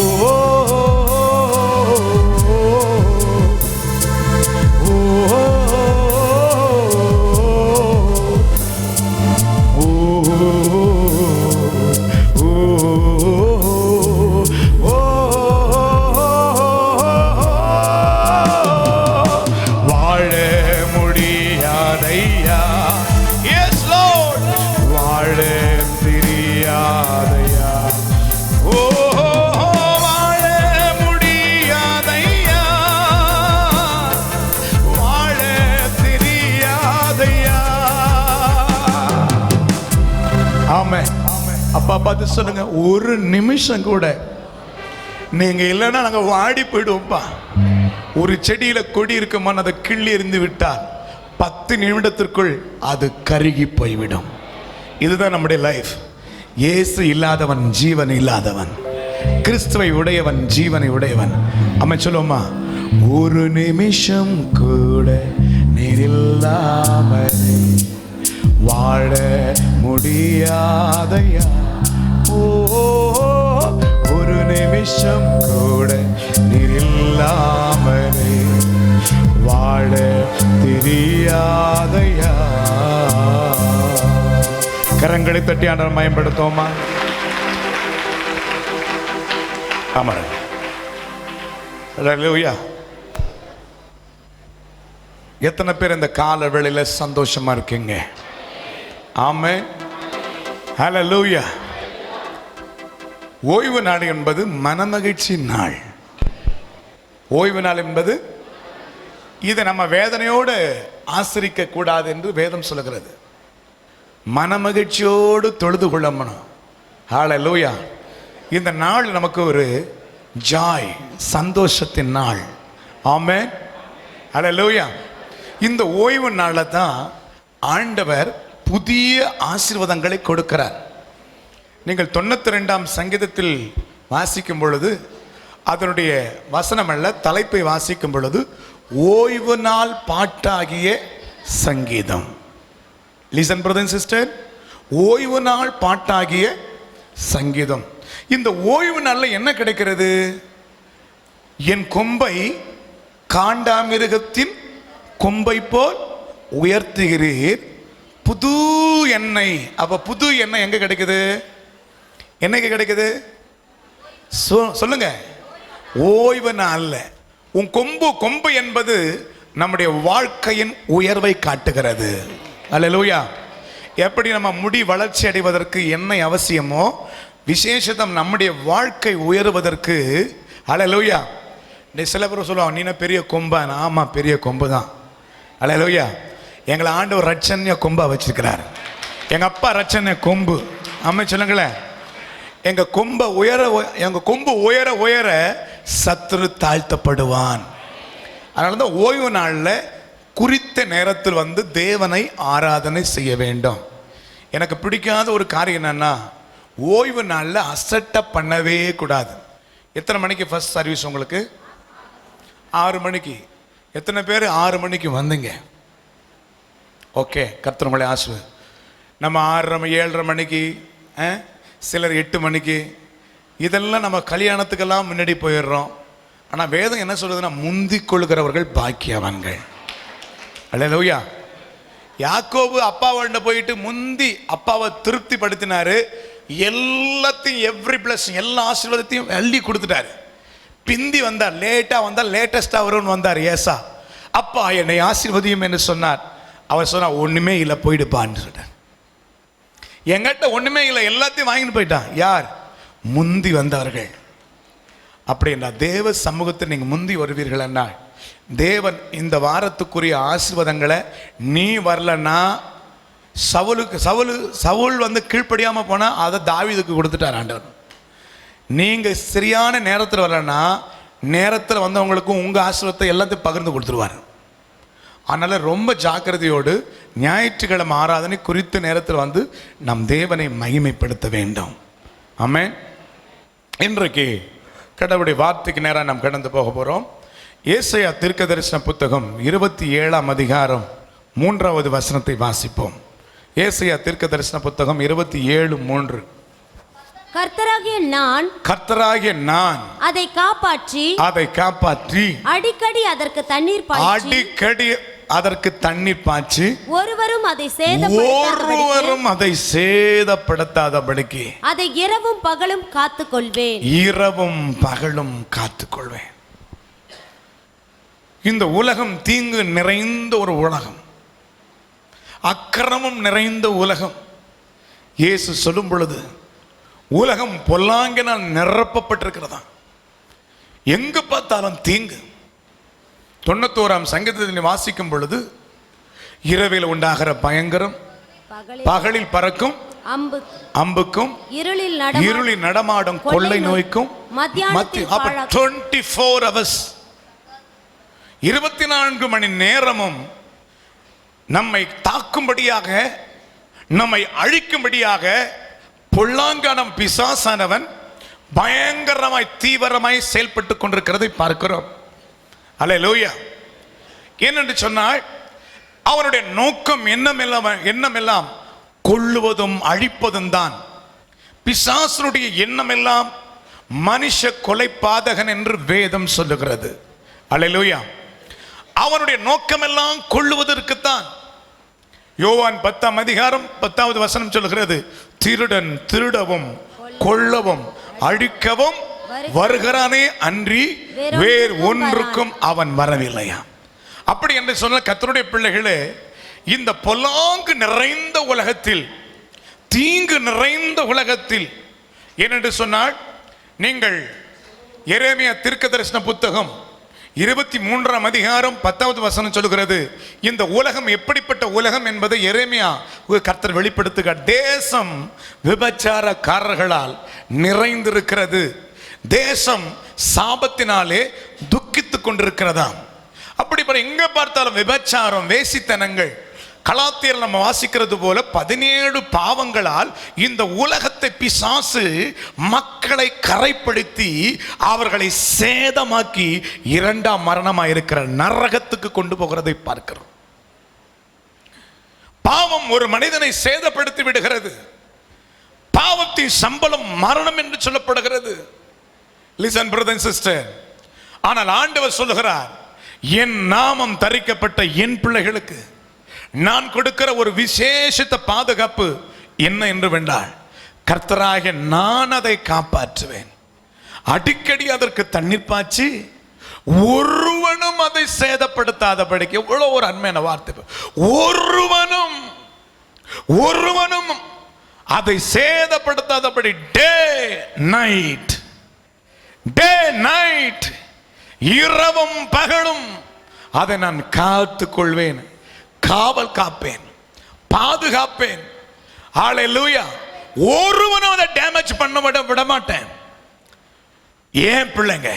A: வாழ முடியாதையா. Yes Lord, வாழ தெரியாதையா. ஓ வாழ முடியாதையா, வாழ தெரியாதையா. ஆமென். அப்பா பார்த்து சொல்லுங்க, ஒரு நிமிஷம் கூட நீங்க இல்லைன்னா நாங்க வாடி போயிடுவோம்ப்பா. ஒரு செடியில கொடி இருக்குமான்னு அதை கிள்ளி எறிந்து விட்டால் 10 நிமிடத்திற்குள் அது கருகி போய்விடும். இதுதான் நம்முடைய லைஃப். இயேசு இல்லாதவன் ஜீவன் இல்லாதவன், கிறிஸ்துவை உடையவன் ஜீவனை உடையவன். அம்மா சொல்லுவோமா, ஒரு நிமிஷம் கூட நீர் இல்லாமலே வாழ முடியாதையா. ஓ ஒரு நிமிஷம் கூட நீர் இல்லாமலே வாழ தெரியாதையா. கரங்களை தட்டி ஆண்டவரை மயப்படுத்துவோமா? ஆமா. ஹல்லேலூயா. எத்தனை பேர் இந்த கால வேளையில சந்தோஷமா இருக்கீங்க? ஆமென். ஹல்லேலூயா. ஓய்வு நாள் என்பது மனமகிழ்ச்சி நாள். ஓய்வு நாள் என்பது இதை நம்ம வேதனையோடு ஆசரிக்க கூடாது என்று வேதம் சொல்லுகிறது. மனமகிழ்ச்சியோடு தொழுது கொள்ளணும். ஹல்லேலூயா. இந்த நாள் நமக்கு ஒரு ஜாய், சந்தோஷத்தின் நாள். ஆமென். ஹல்லேலூயா. இந்த ஓய்வு நாளில் தான் ஆண்டவர் புதிய ஆசீர்வாதங்களை கொடுக்கிறார். நீங்கள் 92ஆம் சங்கீதத்தில் வாசிக்கும் பொழுது அதனுடைய வசனம் அல்ல, தலைப்பை வாசிக்கும் பொழுது ஓய்வு நாள் பாட்டாகிய சங்கீதம். லிசன் பிரதர் அண்ட் சிஸ்டர், ஓய்வு நாள் பாட்டாகிய சங்கீதம். இந்த ஓய்வு நாளில் என்ன கிடைக்கிறது? என் கொம்பை காண்டாமிருகத்தின் கொம்பை போல் உயர்த்துகிறீர் புது எண்ணெய். அப்ப புது எண்ணெய் எங்க கிடைக்குது? என்னைக்கு கிடைக்குது? சொல்லுங்க. ஓய்வு நாள்ல. உன் கொம்பு என்பது நம்முடைய வாழ்க்கையின் உயர்வை காட்டுகிறது. அல்லேலூயா. எப்படி நம்ம முடி வளர்ச்சி அடைவதற்கு எண்ணெய் அவசியமோ, விசேஷத்தம் நம்முடைய வாழ்க்கை உயர்வதற்கு. அல்லேலூயா. சில பேர் சொல்லுவாங்க, நீன பெரிய கொம்பா? ஆமா, பெரிய கொம்பு தான். அல்லேலூயா. எங்களை ஆண்டவர் ரட்சண்ய கொம்பா வச்சிருக்கிறார். எங்க அப்பா ரட்சண்ய கொம்பு. ஆமா சொல்லுங்களேன். எங்க கொம்பு உயர உயர சத்துரு தாழ்த்தப்படுவான். அதனாலதான் ஓய்வு நாளில் குறித்த நேரத்தில் வந்து தேவனை ஆராதனை செய்ய வேண்டும். எனக்கு பிடிக்காத ஒரு காரியம் என்னன்னா, ஓய்வு நாளில் அசட்டை பண்ணவே கூடாது. எத்தனை மணிக்கு ஃபர்ஸ்ட் சர்வீஸ் உங்களுக்கு? 6 மணிக்கு. எத்தனை பேர் 6 மணிக்கு வந்தீங்க? ஓகே, கர்த்தர் உங்களை ஆசீர்வதி. நம்ம 6:30 7:30 மணிக்கு, சிலர் 8 மணிக்கு, இதெல்லாம் நம்ம கல்யாணத்துக்கெல்லாம் முன்னாடி போயிடுறோம். ஆனால் வேதம் என்ன சொல்றதுன்னா, முந்தி கொள்கிறவர்கள் பாக்கியவான்கள். அல்லேலூயா. யாக்கோபு அப்பாவோட போயிட்டு முந்தி அப்பாவை திருப்தி படுத்தினாரு. எல்லாத்தையும் எவ்ரி பிளஸிங், எல்லா ஆசீர்வாதத்தையும் அள்ளி கொடுத்துட்டாரு. பிந்தி வந்தார், லேட்டா வந்தார், லேட்டஸ்டா வரும்னு வந்தார் ஏசா. அப்பா என்னை ஆசீர்வதியும் என்று சொன்னார். அவர் சொன்னார், ஒண்ணுமே இல்லை, போயிடுப்பான்னு சொல்றார். எங்கிட்ட ஒண்ணுமே இல்லை, எல்லாத்தையும் வாங்கிட்டு போயிட்டான். யார்? முந்தி வந்தவர்கள். அப்படின்னா தேவ சமூகத்தில் நீங்க முந்தி வருவீர்கள் என்ன, தேவன் இந்த வாரத்துக்குரிய ஆசீர்வாதங்களை நீ வரலன்னா, சவுல் வந்து கீழ்ப்படியாம போனா அதை தாவீதுக்கு கொடுத்துட்டார் ஆண்டவர். நீங்க சரியான நேரத்தில் வரலன்னா, நேரத்தில் வந்தவங்களுக்கும் உங்க ஆசீர்வாதத்தை எல்லாத்தையும் பகிர்ந்து கொடுத்துருவார். அதனால ரொம்ப ஜாக்கிரதையோடு ஞாயிற்றுக்கிழமை ஆராதனை குறித்த நேரத்தில் வந்து நம் தேவனை மகிமைப்படுத்த வேண்டும். ஆமென். இன்றைக்கு கடவுளுடைய வார்த்தைக்கு நேராக நாம் கடந்து போக போகிறோம். ஏசாயா தீர்க்கதரிசன புத்தகம் 27ஆம் அதிகாரம் 3வது வசனத்தை வாசிப்போம். ஏசாயா தீர்க்கதரிசன புத்தகம் 27:3. கர்த்தராகிய நான் அதை காப்பாற்றி
C: அடிக்கடி
A: அதற்கு தண்ணீர் பாய்ச்சி
C: ஒருவரும்
A: அதை சேதப்படுத்தாதபடிக்கு
C: அதை இரவும் பகலும் காத்துக்கொள்வேன்.
A: இந்த உலகம் தீங்கு நிறைந்த ஒரு உலகம், அக்கிரமம் நிறைந்த உலகம். இயேசு சொல்லும் பொழுது உலகம் பொல்லாங்கினால் நிரப்பப்பட்டிருக்கிறதா, எங்க பார்த்தாலும் தீங்கு. 91ஆம் சங்கீதத்தில் வாசிக்கும் பொழுது, இரவில் உண்டாகிற பயங்கரம், பகலில் பறக்கும் அம்புக்கும், இருளில் நடமாடும் கொள்ளை நோய்க்கும், 24 hours 24 மணி நேரமும் நம்மை தாக்கும்படியாக, நம்மை அழிக்கும்படியாக பொல்லாங்கான பிசாசானவன் பயங்கரமாய் தீவிரமாய் செயல்பட்டு கொண்டிருக்கிறதை பார்க்கிறோம். அல்லேலூயா. ஏனென்று சொன்னால், அவனுடைய நோக்கம் எண்ணமெல்லாம் கொல்லுவதும் அழிப்பதும் தான். பிசாசனுடைய எண்ணமெல்லாம் மனுஷ கொலை பாதகன் என்று வேதம் சொல்லுகிறது. அல்லேலூயா. அவனுடைய நோக்கமெல்லாம் கொல்லுவதற்குத்தான். யோவான் 10ஆம் அதிகாரம் 10வது வசனம் சொல்லுகிறது, திருடன் திருடவும் கொல்லவும் அழிக்கவும் வருகிறானே அன்றி வேறு ஒன்றுக்கும் அவன் வரவில்லையா. அப்படி என்று சொன்ன கர்த்தருடைய பிள்ளைகளே, இந்த பொல்லாங்கு நிறைந்த உலகத்தில், தீங்கு நிறைந்த உலகத்தில், ஏனென்று சொன்னால், நீங்கள் எரேமியா தீர்க்கதரிசன புத்தகம் 23ஆம் அதிகாரம் 10வது வசனம் சொல்லுகிறது, இந்த உலகம் எப்படிப்பட்ட உலகம் என்பதை எரேமியா கர்த்தர் வெளிப்படுத்துகிறார். தேசம் விபச்சாரக்காரர்களால் நிறைந்திருக்கிறது. தேசம் சாபத்தினாலே துக்கித்துக் கொண்டிருக்கிறதாம். அப்படி எங்க பார்த்தாலும் விபச்சாரம், வேசித்தனங்கள். கலாத்தியர் நம்ம வாசிக்கிறது போல 17 பாவங்களால் இந்த உலகத்தை பிசாசு மக்களை கரைப்படுத்தி அவர்களை சேதமாக்கி 2ஆம் மரணமாக இருக்கிற நரகத்துக்கு கொண்டு போகிறதை பார்க்கிறோம். பாவம் ஒரு மனிதனை சேதப்படுத்தி விடுகிறது. பாவத்தின் சம்பளம் மரணம் என்று சொல்லப்படுகிறது. Listen brother and sister. ஆனால் ஆண்டவர் சொல்லுகிறார், என் நாமம் தரிக்கப்பட்ட என் பிள்ளைகளுக்கு நான் கொடுக்கிற ஒரு விசேஷித்த பாதுகாப்பு என்ன என்று வென்றால், கர்த்தராகிய நான் அதை காப்பாற்றுவேன். அடிக்கடி அதற்கு தண்ணீர் பாய்ச்சி ஒருவனும் அதை சேதப்படுத்தாதபடிக்கு. எவ்வளவு ஒரு அருமையான வார்த்தை. ஒருவனும் அதை சேதப்படுத்தாதபடி டே நைட் இரவும் பகலும் அதை நான் காத்துக் கொள்வேன், காவல் காப்பேன், பாதுகாப்பேன். ஹல்லேலூயா. ஒருவனும் அதை டேமேஜ் பண்ண விட மாட்டேன். ஏன் பிள்ளைங்க,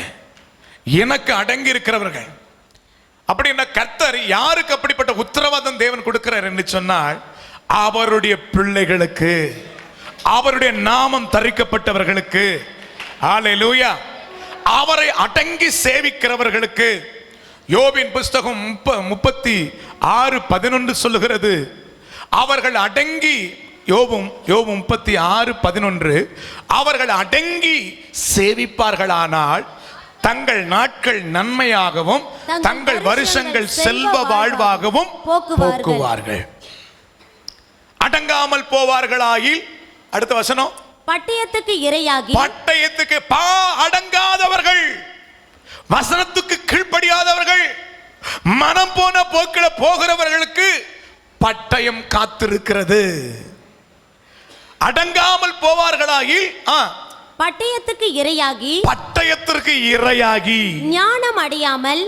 A: எனக்கு அடங்கி இருக்கிறவர்கள். அப்படின்னா கர்த்தர் யாருக்கு அப்படிப்பட்ட உத்தரவாதம் தேவன் கொடுக்கிறார் என்று சொன்னால், அவருடைய பிள்ளைகளுக்கு, அவருடைய நாமம் தரிக்கப்பட்டவர்களுக்கு. ஹல்லேலூயா. அவரை அடங்கி சேவிக்கிறவர்களுக்கு. யோபின் புஸ்தகம் 36:11 சொல்லுகிறது, அவர்கள் அடங்கி, யோபு 36:11, அவர்கள் அடங்கி சேவிப்பார்களானால் தங்கள் நாட்கள் நன்மையாகவும் தங்கள் வருஷங்கள் செல்வ வாழ்வாகவும் போக்குவார்கள். அடங்காமல் போவார்களாயில், அடுத்த வசனம்,
C: பட்டயத்துக்கு இரையாகி,
A: பட்டயத்துக்கு அடங்காதவர்கள், வசனத்துக்கு கீழ்ப்படியாதவர்கள், மனம் போன போக்கில் போகிறவர்களுக்கு பட்டயம் காத்திருக்கிறது. அடங்காமல் போவார்களாயில்
C: பட்டயத்துக்கு
A: இரையாகி
C: ஞானம் அடையாமல்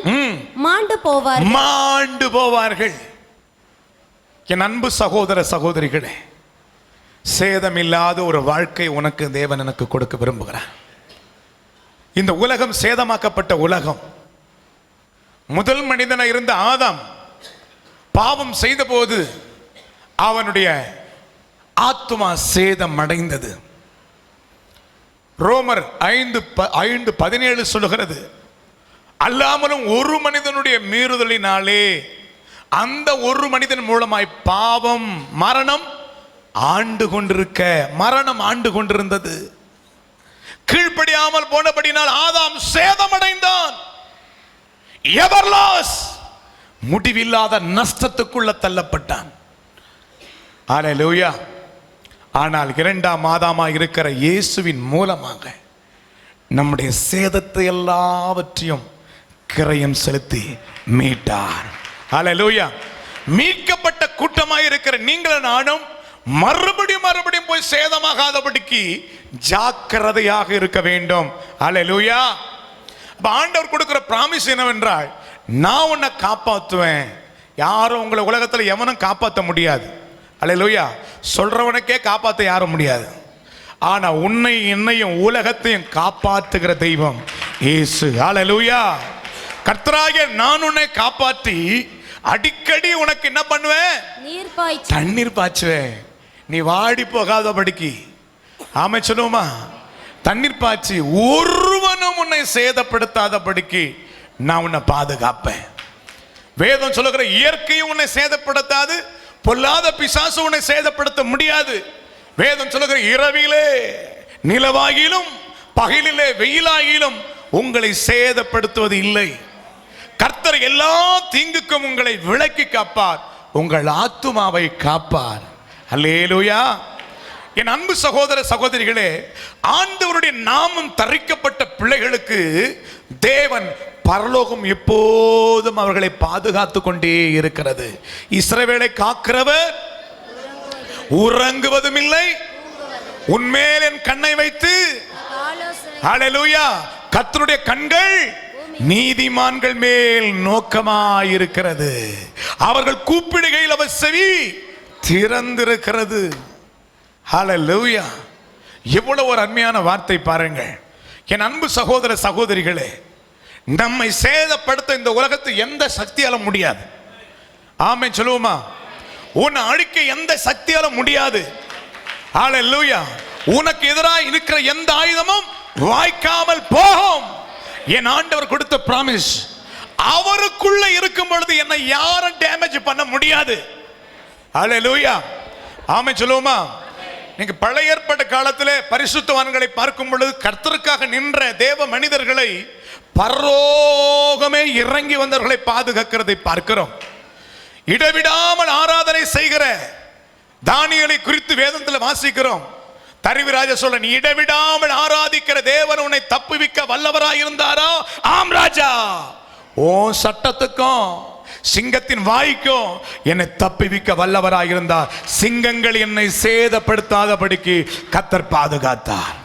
C: மாண்டு போவார்கள்.
A: என் அன்பு சகோதர சகோதரிகளே, சேதமில்லாத ஒரு வாழ்க்கை உனக்கு தேவன் எனக்கு கொடுக்க விரும்புகிறார். இந்த உலகம் சேதமாக்கப்பட்ட உலகம். முதல் மனிதனாக இருந்த ஆதாம் பாவம் செய்த போது அவனுடைய ஆத்துமா சேதம் அடைந்தது. ரோமர் 5:17 சொல்லுகிறது, அல்லாமலும் ஒரு மனிதனுடைய மீறுதலினாலே அந்த ஒரு மனிதன் மூலமாய் பாவம், மரணம் ஆண்டு கொண்டிருந்தது. கீழ்ப்படியாமல் போனபடினால் ஆதாம் சேதமடைந்தான். எவர் லாஸ், முடிவில்லாத நஷ்டத்துக்குள்ள தள்ளப்பட்டான். ஹல்லேலூயா. ஆனால் இரண்டாம் ஆதாமாய் இருக்கிற இயேசுவின் மூலமாக நம்முடைய சேதத்தை எல்லாவற்றையும் கிரயம் செலுத்தி மீட்டார். ஹல்லேலூயா. மீட்கப்பட்ட கூட்டமாய் இருக்கிற நீங்கள் நானும் மறுபடியும் போய் சேதமாகாதபடிக்கு ஜாக்கிரதையாக இருக்க வேண்டும். ஹல்லேலூயா. ஆண்டவர் கொடுக்கிற பிராமிஸ் என்னவென்றால், நான் உன்னை காப்பாற்றுவேன். யாரும் உங்களை உலகத்தில் எவனும் காப்பாற்ற முடியாது. ஹல்லேலூயா. சொல்றவனுக்கே காப்பாற்ற யாரும் முடியாது. ஆனா உன்னை என்னையும் உலகத்தையும் காப்பாற்றுகிற தெய்வம் இயேசு. ஹல்லேலூயா. கர்த்தராகிய நான் உன்னை காப்பாற்றி அடிக்கடி உனக்கு என்ன பண்ணுவேன்? தண்ணீர் பாய்ச்சுவேன். நீ வாடி போகாதபடிக்கு. ஆமே சொல்லுவோமா? தண்ணீர் பாய்ச்சி ஒருவனும் உன்னை சேதப்படுத்தாதபடிக்கு நான் உன்னை பாதுகாப்பேன். வேதம் சொல்லுகிற இயற்கையும் உன்னை சேதப்படுத்தாது, பொல்லாத பிசாசு உன்னை சேதப்படுத்த முடியாது. வேதம் சொல்லுகிற இரவிலே நிலவாகிலும் பகலிலே வெயிலாகிலும் உங்களை சேதப்படுத்துவது இல்லை. கர்த்தர் எல்லா தீங்குக்கும் உங்களை விலக்கி காப்பார், உங்கள் ஆத்துமாவை காப்பார். அல்லேலூயா. என் அன்பு சகோதர சகோதரிகளே, ஆண்டவருடைய நாமம் தரிக்கப்பட்ட பிள்ளைகளுக்கு தேவன் பரலோகம் எப்போதும் அவர்களை பாதுகாத்து கொண்டே இருக்கிறது. இஸ்ரவேலை காக்கிறவர் உறங்குவதும் இல்லை, உன்மேல் என் கண்ணை வைத்து. ஹல்லேலூயா. கர்த்தருடைய கண்கள் நீதிமான்கள் மேல் நோக்கமாயிருக்கிறது, அவர்கள் கூப்பிடுகையில் அவர் செவி திறந்திருக்கிறது. ஹல்லேலூயா. எவ்வளவு ஒரு அருமையான வார்த்தை பாருங்கள். என் அன்பு சகோதர சகோதரிகளே, நம்மை சேதப்படுத்த இந்த உலகத்தை எந்த சக்தியால முடியாது. ஆமென் சொல்லுவோமா? உன்னை அழிக்க எந்த சக்தியால முடியாது. ஹல்லேலூயா. உனக்கு எதிராக இருக்கிற எந்த ஆயுதமும் வாய்க்காமல் போகும். என் ஆண்டவர் கொடுத்த பிராமிஸ், அவருக்குள்ள இருக்கும் பொழுது என்னை யாரும் டேமேஜ் பண்ண முடியாது. ஹல்லேலூயா. ஆமென் சொல்லுவோமா? நீங்க பழைய ஏற்பாட்டு காலத்திலே பரிசுத்தவான்களை பார்க்கும் பொழுது கர்த்தருக்காக நின்ற தேவ மனிதர்களை பரலோகமே இறங்கி வந்தவர்களை பாதுகாக்கிறதை பார்க்கிறோம். இடைவிடாமல் ஆராதனை செய்கிற தானியேலை குறித்து வேதத்தில் வாசிக்கிறோம். தரிவிராஜ சொல்ல, நீ இடைவிடாமல் ஆராதிக்கிற தேவன் உன்னை தப்புவிக்க வல்லவராய் இருந்தாரா? ஆம் ராஜா. ஓ சட்டத்துக்கும் சிங்கத்தின் வாய்க்கும் என்னை தப்புவிக்க வல்லவராய் இருந்தார். சிங்கங்கள் என்னை சேதப்படுத்தாதபடிக்கு கர்த்தர் பாதுகாத்தார்.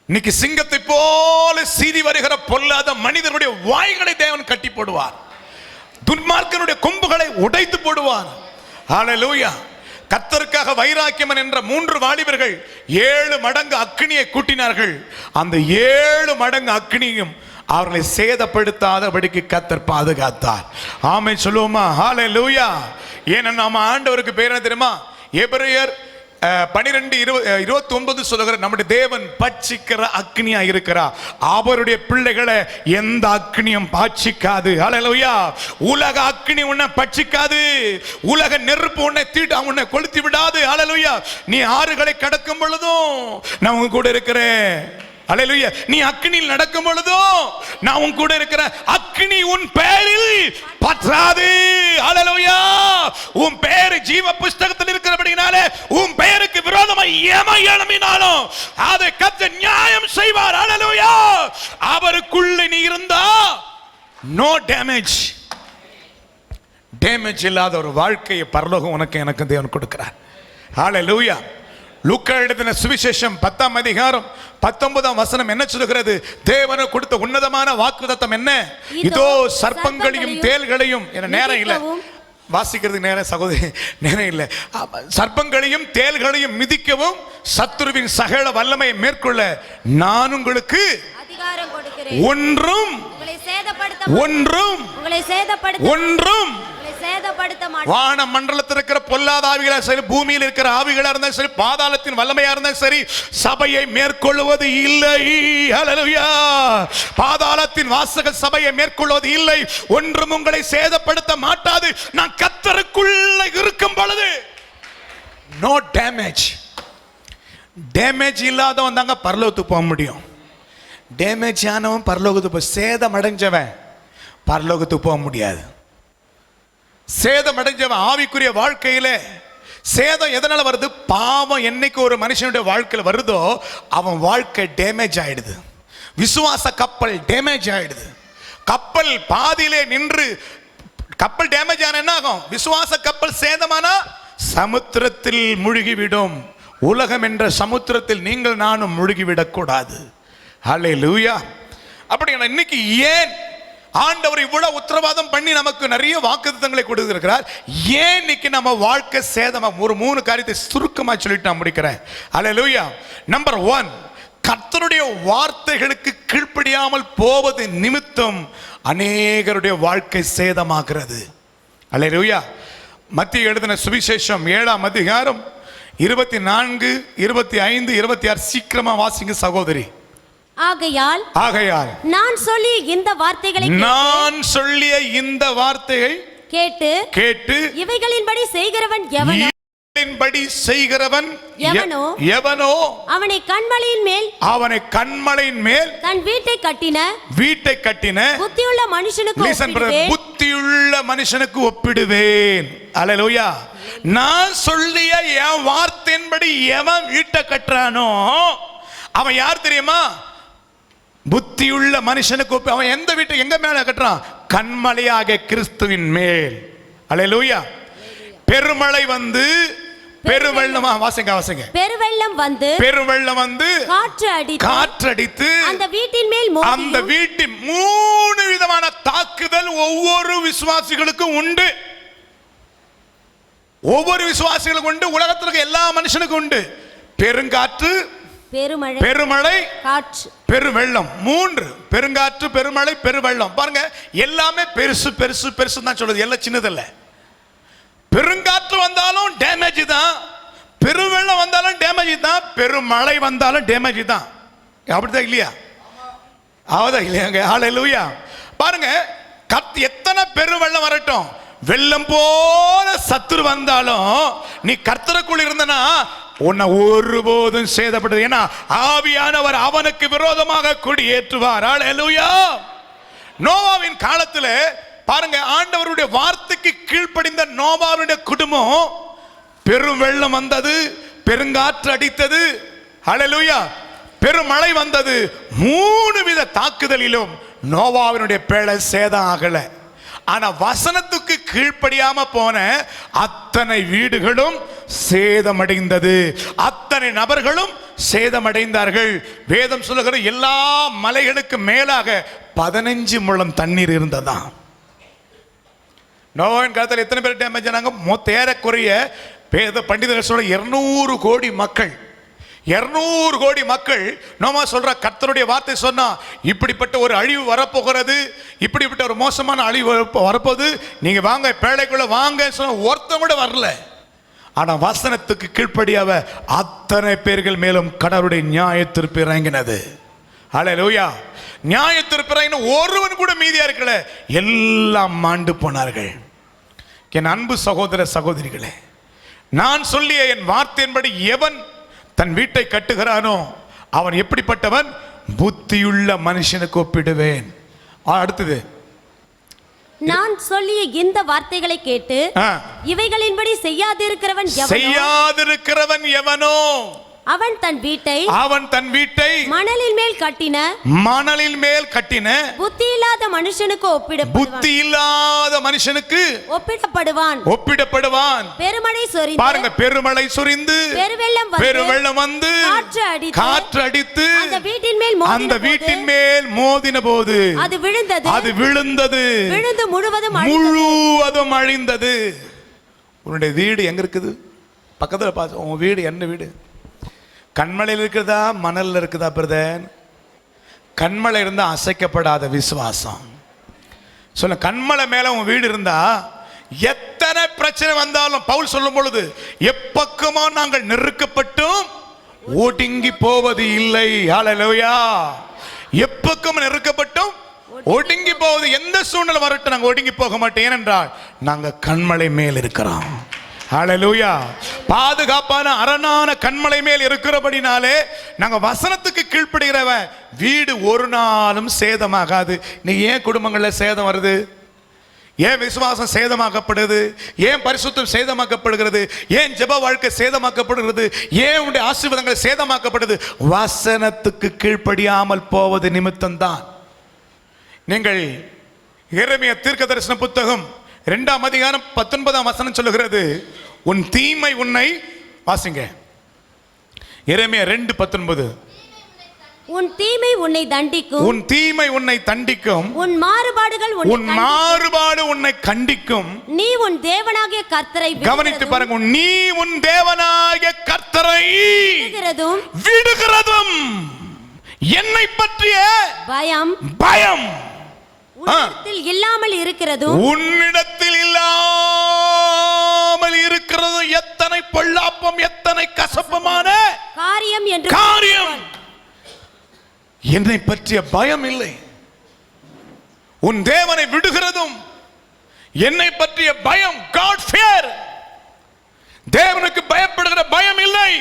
A: இன்னைக்கு சிங்கத்தை போல சீறி வருகிற பொல்லாத மனிதனுடைய வாய்களை தேவன் கட்டி போடுவார். துன்மார்க்கனுடைய கொம்புகளை உடைத்து போடுவார். ஹல்லேலூயா. கர்த்தருக்காக வைராக்கியமன் என்ற 3 வாலிபர்கள் 7 மடங்கு அக்கினியை கூட்டினார்கள். அந்த 7 மடங்கு அக்கினியும் அவர்களை சேதப்படுத்தாதபடிக்கு கர்த்தர் பாதுகாத்தார். ஆமென் சொல்லுவோமா? ஹல்லேலூயா. ஏன்னா நாம ஆண்டவருக்கு பேர் என்ன தெரியுமா? எபிரேயர் 12:29 சொல்லுகிற நம்முடைய தேவன் பட்சிக்கிற அக்னியா இருக்கிறார். அவருடைய பிள்ளைகளை எந்த அக்னியும் பட்சிக்காது. ஹல்லேலூயா. உலக அக்னி உன்னை பட்சிக்காது. உலக நெருப்பு உன்னை கொளுத்தி விடாது. ஹல்லேலூயா. நீ ஆறுகளை கடக்கும் பொழுதும் நான் உங்க கூட இருக்கிறேன். ஹல்லேலூயா. நீ அக்னியில் நடக்கும் பொழுதும் நான் உன் கூட இருக்கிறேன். அக்னி உன் பெயரில் பற்றாது. ஹல்லேலூயா. உன் பெயர் ஜீவ புஸ்தகத்தில் இருக்கிறபடினாலே உன் பெயருக்கு விரோதமாய் எமை எழும்பினாலும் அதை கர்த்தர் நியாயம் செய்வார். ஹல்லேலூயா. அவருக்குள்ள நீ இருந்தா நோ டேமேஜ். டேமேஜ் இல்லாத ஒரு வாழ்க்கையை பரலோகம் உனக்கு எனக்கு தேவன் கொடுக்கிறார். ஹல்லேலூயா. லூக்கா எழுதின சுவிசேஷம் 10ஆம் அதிகாரம் 19ஆம் வசனம் என்ன சொல்கிறது? தேவன் கொடுத்த உன்னதமான வாக்குத்தத்தம் என்ன? இதோ சர்ப்பங்களையும் தேள்களையும், என்ன நேரம் இல்லை வாசிக்கிறதுக்கு, நேரம் சகோதரி நேரம் இல்லை. சர்ப்பங்களையும் தேள்களையும் மிதிக்கவும் சத்துருவின் சகல வல்லமையை மேற்கொள்ள நான் உங்களுக்கு
C: அதிகாரம் கொடுக்கிறேன்.
A: ஒன்றும் வான மண்டலத்தில் இருக்கிற பொல்லாத ஆவிகளா சரி, பூமியில் இருக்கிற ஆவிகளா இருந்தாலும் சரி, பாதாளத்தின் வல்லமையா இருந்தாலும் சரி, சபையை மேற்கொள்வது இல்லை. ஹல்லேலூயா. பாதாளத்தின் வாசகர் சபையை மேற்கொள்வது இல்லை. ஒன்றும் உங்களை சேதப்படுத்த மாட்டாது. நான் கர்த்தருக்குள்ள இருக்கும் பொழுது நோ டேமேஜ். டேமேஜ் இல்லாதவன் தாங்க பரலோகத்துக்கு போக முடியும். டேமேஜ் ஆனவன் பரலோகத்துக்கு சேதம் அடைஞ்சவன் பரலோகத்துக்கு போக முடியாது. சேதம் அடைஞ்சவன் ஆவிக்குரிய வாழ்க்கையில சேதம் எதனால வருது? பாவம் என்னைக்கு ஒரு மனுஷனுடைய வாழ்க்கையில் வருதோ அவன் வாழ்க்கை டேமேஜ் ஆயிடுது. விசுவாச கப்பல் டேமேஜ் ஆயிடுது. கப்பல் பாதியிலே நின்று, கப்பல் டேமேஜ் ஆன என்ன ஆகும்? விசுவாச கப்பல் சேதமானா சமுத்திரத்தில் முழுகிவிடும். உலகம் என்ற சமுத்திரத்தில் நீங்கள் நானும் முழுகிவிடக் கூடாது. ஹல்லேலூயா. அப்படி இன்னைக்கு ஏன் ஆண்டவர் இவ்வளவு உத்தரவாதம் பண்ணி நமக்கு நிறைய வாக்குத்தத்தங்களை கொடுத்திருக்கிறார்? ஏன் இன்னைக்கு நம்ம வாழ்க்கை சேதமா? ஒரு 3 காரியத்தை சுருக்கமா சொல்லிட்டு நான் முடிக்கிறேன். ஹல்லேலூயா. நம்பர் 1, கர்த்தருடைய வார்த்தைகளுக்கு கீழ்ப்படியாமல் போவது நிமித்தம் அநேகருடைய வாழ்க்கை சேதமாகிறது. ஹல்லேலூயா. மத்திய எழுதின சுவிசேஷம் 7ஆம் அதிகாரம் 24, 25, 26 சீக்கிரமா வாசிங்க சகோதரி.
C: ஆகையால் நான் சொல்லிய இந்த வார்த்தையை கேட்டு இவைகளின்படி செய்கிறவன் எவனோ அவனை கன்மலையின் மேல் தன் வீட்டை கட்டின புத்தியுள்ள மனுஷனுக்கு ஒப்பிடுவேன். அல்லேலூயா. நான் சொல்லிய என் வார்த்தையின்படி எவன் வீட்டை கட்டுறானோ அவன் யார் தெரியுமா? புத்தியுள்ள மனுஷனுக்கு. அவன் எந்த வீட்டை எங்க மேல கட்டுறான்? கன்மலையாக கிறிஸ்துவின் மேல். அல்லேலூயா. பெருமழை வந்து பெருவெள்ளமா வாசிங்க. பெருவெள்ளம் வந்து காற்றடித்து அந்த வீட்டின் 3 விதமான தாக்குதல் ஒவ்வொரு விசுவாசிகளுக்கும் உண்டு. ஒவ்வொரு விசுவாசிகளுக்கும் உண்டு. உலகத்திற்கு எல்லா மனுஷனுக்கும் உண்டு. பெருங்காற்று, பெருமழை, பெருவெள்ளம். 3: பெருங்காற்று, பெருமழை, பெருவெள்ளம். பாருங்க, எல்லாமே பெருசு பெருசு பெருசு தான் சொல்லுது, எல்லாம் சின்னதில்லை. பெருங்காற்று வந்தாலும் டேமேஜ் தான், பெருவெள்ளம் வந்தாலும் டேமேஜ் தான், பெருமழை வந்தாலும் டேமேஜ் தான். அப்படிதான் இல்லையா? அவதான் இல்லையாங்க? ஹல்லேலூயா. பாருங்க, எத்தனை பெருவெள்ளம் வரட்டும், வெள்ளம் போல சத்துரு வந்தாலும் நீ கர்த்தருக்குள் இருந்தனா உன்னை ஒருபோதும் சேதப்பட்டது. ஏன்னா ஆவியானவர் அவனுக்கு விரோதமாக குடியேற்றுவார். அல்லேலூயா. நோவாவின் காலத்துல பாருங்க, ஆண்டவருடைய வார்த்தைக்கு கீழ்ப்படிந்த நோவாவுடைய குடும்பம், பெரும் வெள்ளம் வந்தது, பெருங்காற்று அடித்தது, அல்லேலூயா, பெருமழை வந்தது. 3 வித தாக்குதலிலும் நோவாவினுடைய பேழை சேதம் ஆகல. ஆனா வசனத்துக்கு கீழ்ப்படியாம போன அத்தனை வீடுகளும் சேதமடைந்தது, அத்தனை நபர்களும் சேதமடைந்தார்கள். வேதம் சொல்லுகிற எல்லா மலைகளுக்கு மேலாக 15 முழம் தண்ணீர் இருந்ததா. நோவாவின் காலத்தில் எத்தனை பேர் டேமேஜ் ஆனாங்க? ஏறக்குறைய வேத பண்டிதர்கள் சொல்ல 200 கோடி மக்கள். 200 கோடி மக்கள். நோவா சொல்ற கர்த்தருடைய வார்த்தை சொன்னா இப்படிப்பட்ட ஒரு அழிவு வரப்போகிறது, இப்படிப்பட்ட ஒரு மோசமான அழிவு வரப்போகுது, நீங்க வாங்க பேழைக்குள்ள வாங்க சொன்ன ஒருத்தன் கூட வரல. ஆனா வசனத்துக்கு கீழ்ப்படியாவ அத்தனை பேர்கள் மேலும் கடவுளுடைய நியாய தீர்ப்பு இறங்கினது. அல்லேலூயா. நியாய தீர்ப்பு இறங்கின ஒருவன் கூட மீதியா இருக்கல, எல்லாம் மாண்டு போனார்கள். என் அன்பு சகோதர சகோதரிகளே, நான் சொல்லிய என் வார்த்தையின்படி எவன் தன் வீட்டை கட்டுகிறானோ அவன் எப்படிப்பட்டவன்? புத்தியுள்ள மனுஷனுக்கு ஒப்பிடுவேன். அடுத்தது,
D: நான் சொல்லிய இந்த வார்த்தைகளை கேட்டு இவைகளின்படி செய்யாதிருக்கிறவன் எவனோ அவன் தன் வீட்டை மணலின் மேல் கட்டின புத்தி இல்லாத மனுஷனுக்கு ஒப்பிடப்படுவான். பெருமழை சொரிந்து பெருவெள்ளம் வந்து காற்று அடித்து அந்த வீட்டின் மேல் மோதின போது அது விழுந்து முழுவதும் அழிந்தது. உன்னுடைய வீடு எங்க இருக்குது? பக்கத்துல பார்த்து, உன் வீடு என்ன வீடு? கண்மலையில் இருக்குதா மணல்ல இருக்குதா பிரதர்? கண்மலை இருந்தா அசைக்கப்படாத விசுவாசம். சொல்ல, கண்மலை மேல உன் வீடு இருந்தா எத்தனை பிரச்சனை வந்தாலும் பவுல் சொல்லும் பொழுது எப்பக்கமா நாங்கள் நெருக்கப்பட்டும் ஒடுங்கி போவது இல்லை. ஹல்லேலூயா. எப்பக்கம் நெருக்கப்பட்டும் ஒடுங்கி போவது, எந்த சூழ்நிலை வரட்டும் நாங்கள் ஒடுங்கி போக மாட்டோம். ஏனென்றால் நாங்கள் கண்மலை மேல் இருக்கிறோம். ஹல்லேலூயா. பாதுகாப்பான அரணான கண்மலை மேல் இருக்கிறபடினாலே நாங்க வசனத்துக்கு கீழ்ப்படுகிறவன் வீடு ஒரு நாளும் சேதமாகாது. இன்னைக்கு ஏன் குடும்பங்கள்ல சேதம் வருது? ஏன் விசுவாசம் சேதமாக்கப்படுது? ஏன் பரிசுத்தம் சேதமாக்கப்படுகிறது? ஏன் ஜெப வாழ்க்கை சேதமாக்கப்படுகிறது? ஏன் உங்களுடைய ஆசீர்வாதங்கள் சேதமாக்கப்படுது? வசனத்துக்கு கீழ்ப்படியாமல் போவது நிமித்தம்தான். நீங்கள் எரேமியா தீர்க்கதரிசன புத்தகம் 2ஆம் அதிகாரம் 19ஆம் வசனம் சொல்லுகிறது, உன் தீமை உன்னை, வாசிங்க, எரேமியா 2:19, உன் தீமை உன்னை தண்டிக்கும், உன் மாறுபாடு உன்னை கண்டிக்கும், நீ உன் தேவனாகிய கர்த்தரை,
C: கவனித்து பாருங்க, நீ உன் தேவனாகிய கர்த்தரை விடுகிறதும் என்னை பற்றிய பயம்
D: உன்னிடத்தில் இல்லாமல் இருக்கிறது.
C: எத்தனை பொல்லாப்பம், எத்தனை கசப்பமான காரியம். என்னை பற்றிய பயம் இல்லை. உன் தேவனை விடுகிறதும் என்னை பற்றிய பயம், God fear. தேவனுக்கு பயப்படுகிற பயம் இல்லை.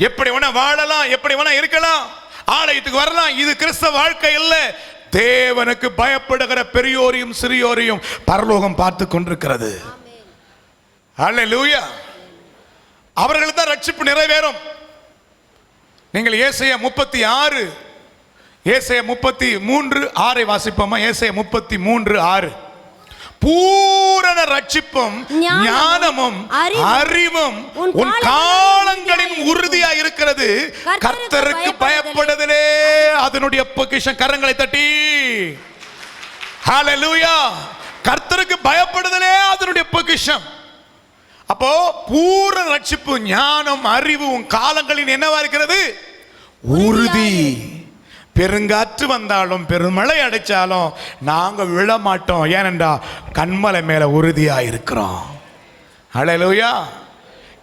C: எப்படி வேணா வாழலாம், எப்படி வேணா இருக்கலாம், ஆலயத்துக்கு வரலாம், இது கிறிஸ்தவ வாழ்க்கை இல்லை. தேவனுக்கு பயப்படுகிற பெரியோரையும் சிறியோரையும் பரலோகம் பார்த்து கொண்டிருக்கிறது. அல்லேலூயா. அவர்களுக்கு தான் ரட்சிப்பு நிறைவேறும். நீங்கள் ஏசாயா 33:6 வாசிப்போமா? ஏசாயா 33:6. பூரண ரட்சிப்பும் ஞானமும் அறிவும் உன் காலங்களின் உறுதியா இருக்கிறது. கர்த்தருக்கு பயப்படுதலே அதனுடைய பொக்கிஷம். கரங்களை தட்டி ஹல்லேலூயா. கர்த்தருக்கு பயப்படுதலே அதனுடைய பொக்கிஷம். அப்போ பூரண ரட்சிப்பு, ஞானம், அறிவு உன் காலங்களின் என்னவா இருக்கிறது? உறுதி. பெருங்காற்று வந்தாலும் பெருமழை அடிச்சாலும் நாங்க விழமாட்டோம். ஏனென்றா கண்மலை மேல உறுதியா இருக்கிறோம். ஹல்லேலூயா.